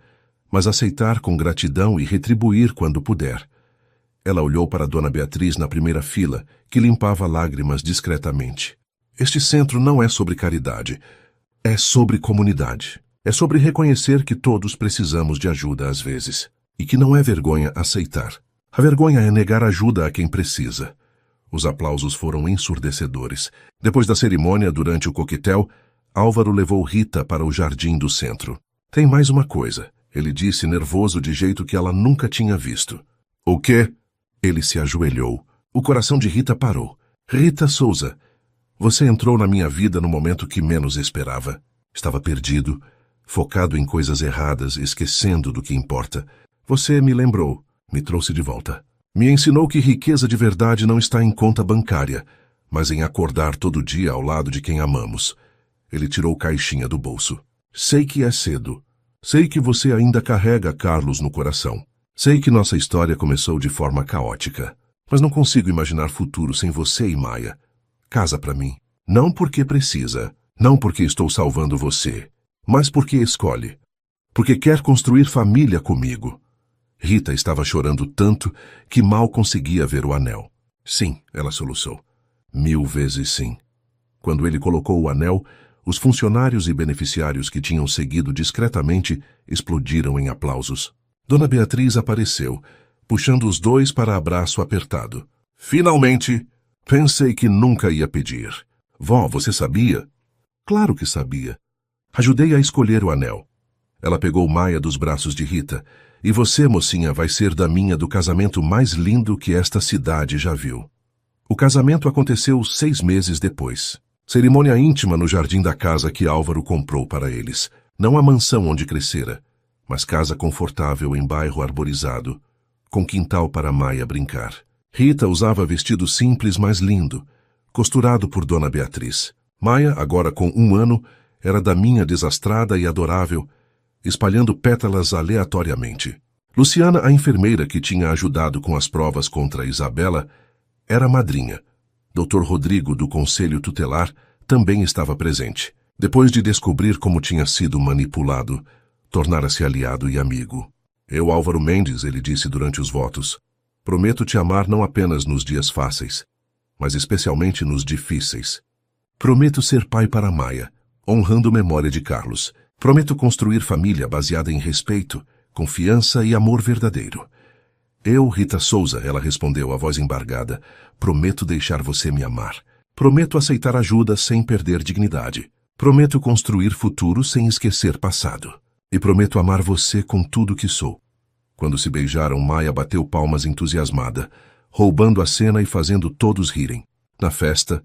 mas aceitar com gratidão e retribuir quando puder. Ela olhou para Dona Beatriz na primeira fila, que limpava lágrimas discretamente. Este centro não é sobre caridade. É sobre comunidade. É sobre reconhecer que todos precisamos de ajuda às vezes. E que não é vergonha aceitar. A vergonha é negar ajuda a quem precisa. Os aplausos foram ensurdecedores. Depois da cerimônia, durante o coquetel, Álvaro levou Rita para o jardim do centro. Tem mais uma coisa, ele disse nervoso de jeito que ela nunca tinha visto. O quê? Ele se ajoelhou. O coração de Rita parou. Rita Souza, você entrou na minha vida no momento que menos esperava. Estava perdido, focado em coisas erradas, esquecendo do que importa. Você me lembrou, me trouxe de volta. Me ensinou que riqueza de verdade não está em conta bancária, mas em acordar todo dia ao lado de quem amamos. Ele tirou caixinha do bolso. Sei que é cedo. Sei que você ainda carrega Carlos no coração. Sei que nossa história começou de forma caótica. Mas não consigo imaginar futuro sem você e Maia. Casa pra mim. Não porque precisa. Não porque estou salvando você. Mas porque escolhe. Porque quer construir família comigo. Rita estava chorando tanto que mal conseguia ver o anel. Sim, ela soluçou. 1000 vezes sim. Quando ele colocou o anel, os funcionários e beneficiários que tinham seguido discretamente explodiram em aplausos. Dona Beatriz apareceu, puxando os 2 para abraço apertado. Finalmente! Pensei que nunca ia pedir. Vó, você sabia? Claro que sabia. Ajudei a escolher o anel. Ela pegou Maia dos braços de Rita. E você, mocinha, vai ser da minha do casamento mais lindo que esta cidade já viu. O casamento aconteceu 6 meses depois. Cerimônia íntima no jardim da casa que Álvaro comprou para eles. Não a mansão onde crescera, mas casa confortável em bairro arborizado, com quintal para Maia brincar. Rita usava vestido simples, mas lindo, costurado por Dona Beatriz. Maia, agora com 1 ano, era da minha desastrada e adorável, espalhando pétalas aleatoriamente. Luciana, a enfermeira que tinha ajudado com as provas contra Isabela, era madrinha. Dr. Rodrigo, do Conselho Tutelar, também estava presente. Depois de descobrir como tinha sido manipulado, tornara-se aliado e amigo. Eu, Álvaro Mendes, ele disse durante os votos, prometo te amar não apenas nos dias fáceis, mas especialmente nos difíceis. Prometo ser pai para Maia, honrando a memória de Carlos. Prometo construir família baseada em respeito, confiança e amor verdadeiro. Eu, Rita Souza, ela respondeu, a voz embargada, prometo deixar você me amar. Prometo aceitar ajuda sem perder dignidade. Prometo construir futuro sem esquecer passado. E prometo amar você com tudo que sou. Quando se beijaram, Maia bateu palmas entusiasmada, roubando a cena e fazendo todos rirem. Na festa,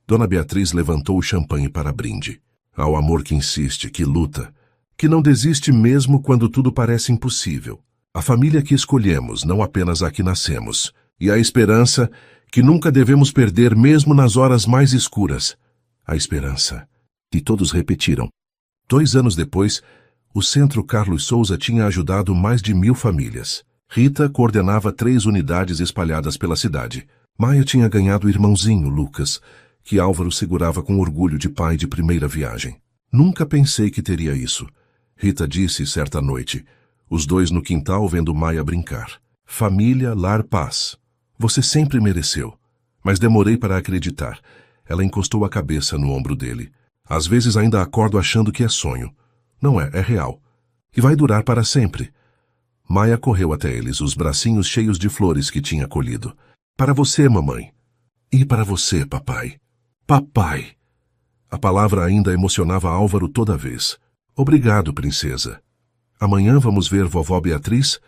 Dona Beatriz levantou o champanhe para brinde. Ao amor que insiste, que luta, que não desiste mesmo quando tudo parece impossível. A família que escolhemos, não apenas a que nascemos. E a esperança que nunca devemos perder mesmo nas horas mais escuras. A esperança. E todos repetiram. 2 anos depois, o Centro Carlos Souza tinha ajudado mais de 1000 famílias. Rita coordenava 3 unidades espalhadas pela cidade. Maia tinha ganhado o irmãozinho, Lucas, que Álvaro segurava com orgulho de pai de primeira viagem. Nunca pensei que teria isso. Rita disse certa noite, os 2 no quintal vendo Maia brincar. Família, lar, paz. Você sempre mereceu. Mas demorei para acreditar. Ela encostou a cabeça no ombro dele. Às vezes ainda acordo achando que é sonho. Não é, é real. E vai durar para sempre. Maia correu até eles, os bracinhos cheios de flores que tinha colhido. Para você, mamãe. E para você, papai. Papai! A palavra ainda emocionava Álvaro toda vez. Obrigado, princesa. Amanhã vamos ver vovó Beatriz?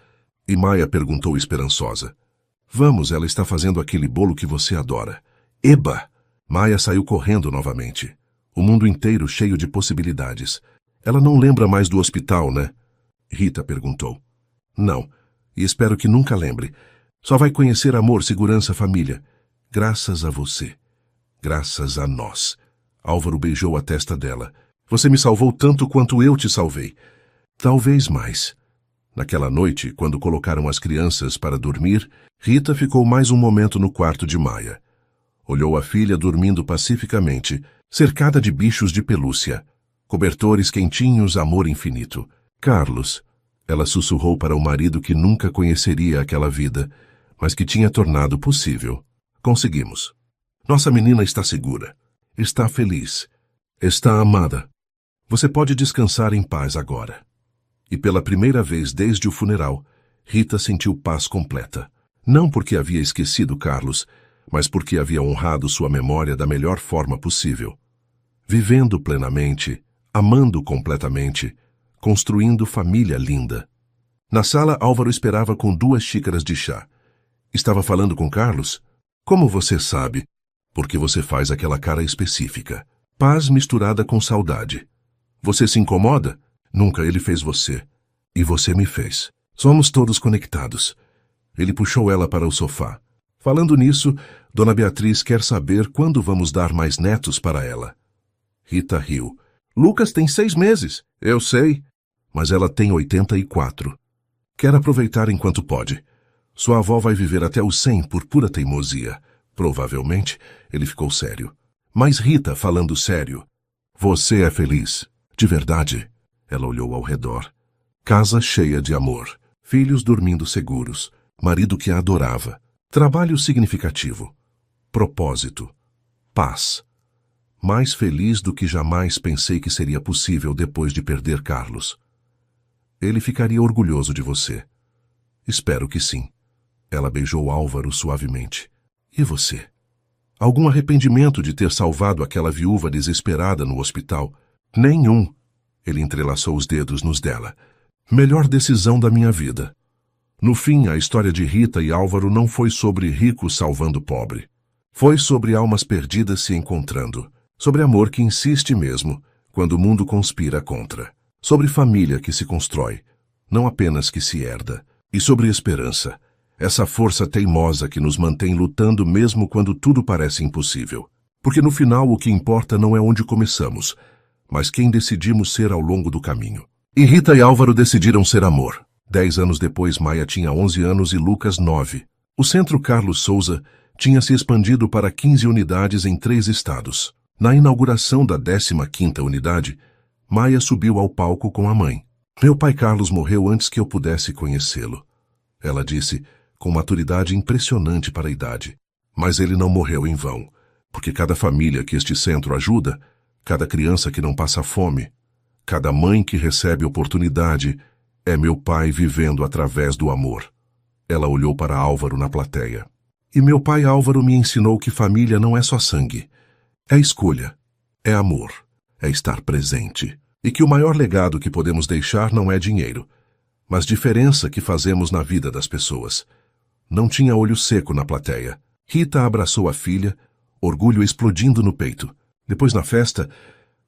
E Maia perguntou esperançosa. Vamos, ela está fazendo aquele bolo que você adora. Eba! Maia saiu correndo novamente. O mundo inteiro cheio de possibilidades. Ela não lembra mais do hospital, né? Rita perguntou. Não, e espero que nunca lembre. Só vai conhecer amor, segurança, família. Graças a você. Graças a nós. Álvaro beijou a testa dela. Você me salvou tanto quanto eu te salvei. Talvez mais. Naquela noite, quando colocaram as crianças para dormir, Rita ficou mais um momento no quarto de Maia. Olhou a filha dormindo pacificamente, cercada de bichos de pelúcia. Cobertores quentinhos, amor infinito. Carlos, ela sussurrou para o marido que nunca conheceria aquela vida, mas que tinha tornado possível. Conseguimos. Nossa menina está segura. Está feliz. Está amada. Você pode descansar em paz agora. E pela primeira vez desde o funeral, Rita sentiu paz completa. Não porque havia esquecido Carlos, mas porque havia honrado sua memória da melhor forma possível. Vivendo plenamente, amando completamente, construindo família linda. Na sala, Álvaro esperava com 2 xícaras de chá. Estava falando com Carlos? Como você sabe? Porque você faz aquela cara específica. Paz misturada com saudade. Você se incomoda? Nunca ele fez você. E você me fez. Somos todos conectados. Ele puxou ela para o sofá. Falando nisso, Dona Beatriz quer saber quando vamos dar mais netos para ela. Rita riu. Lucas tem 6 meses. Eu sei. Mas ela tem 84. Quer aproveitar enquanto pode. Sua avó vai viver até os 100 por pura teimosia. Provavelmente, ele ficou sério. Mas Rita, falando sério, você é feliz. De verdade. Ela olhou ao redor. Casa cheia de amor. Filhos dormindo seguros. Marido que a adorava. Trabalho significativo. Propósito. Paz. Mais feliz do que jamais pensei que seria possível depois de perder Carlos. Ele ficaria orgulhoso de você. Espero que sim. Ela beijou Álvaro suavemente. E você? Algum arrependimento de ter salvado aquela viúva desesperada no hospital? Nenhum. Ele entrelaçou os dedos nos dela. Melhor decisão da minha vida. No fim, a história de Rita e Álvaro não foi sobre rico salvando pobre. Foi sobre almas perdidas se encontrando. Sobre amor que insiste mesmo, quando o mundo conspira contra. Sobre família que se constrói, não apenas que se herda. E sobre esperança. Essa força teimosa que nos mantém lutando mesmo quando tudo parece impossível. Porque no final o que importa não é onde começamos, mas quem decidimos ser ao longo do caminho. E Rita e Álvaro decidiram ser amor. 10 anos depois, Maia tinha 11 anos e Lucas 9. O Centro Carlos Souza tinha se expandido para 15 unidades em 3 estados. Na inauguração da 15ª unidade, Maia subiu ao palco com a mãe. Meu pai Carlos morreu antes que eu pudesse conhecê-lo. Ela disse, com maturidade impressionante para a idade. Mas ele não morreu em vão, porque cada família que este centro ajuda, cada criança que não passa fome, cada mãe que recebe oportunidade, é meu pai vivendo através do amor. Ela olhou para Álvaro na plateia. E meu pai Álvaro me ensinou que família não é só sangue. É escolha, é amor, é estar presente. E que o maior legado que podemos deixar não é dinheiro, mas diferença que fazemos na vida das pessoas. Não tinha olho seco na plateia. Rita abraçou a filha, orgulho explodindo no peito. Depois, na festa,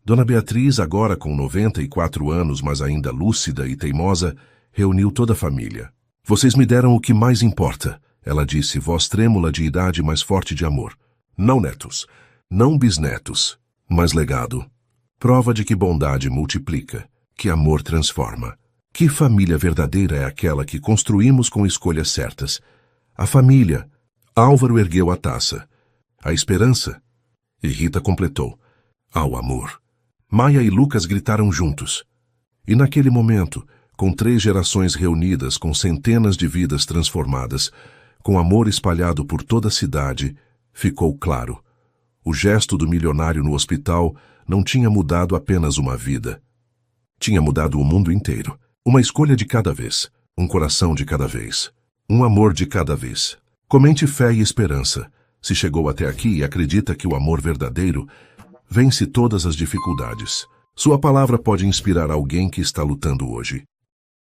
Dona Beatriz, agora com 94 anos, mas ainda lúcida e teimosa, reuniu toda a família. Vocês me deram o que mais importa, ela disse, voz trêmula de idade, mas forte de amor. Não netos, não bisnetos, mas legado. Prova de que bondade multiplica, que amor transforma. Que família verdadeira é aquela que construímos com escolhas certas? A família. Álvaro ergueu a taça. A esperança. E Rita completou. Ao amor. Maia e Lucas gritaram juntos. E naquele momento, com 3 gerações reunidas, com centenas de vidas transformadas, com amor espalhado por toda a cidade, ficou claro. O gesto do milionário no hospital não tinha mudado apenas uma vida. Tinha mudado o mundo inteiro. Uma escolha de cada vez. Um coração de cada vez. Um amor de cada vez. Comente fé e esperança. Se chegou até aqui e acredita que o amor verdadeiro vence todas as dificuldades. Sua palavra pode inspirar alguém que está lutando hoje.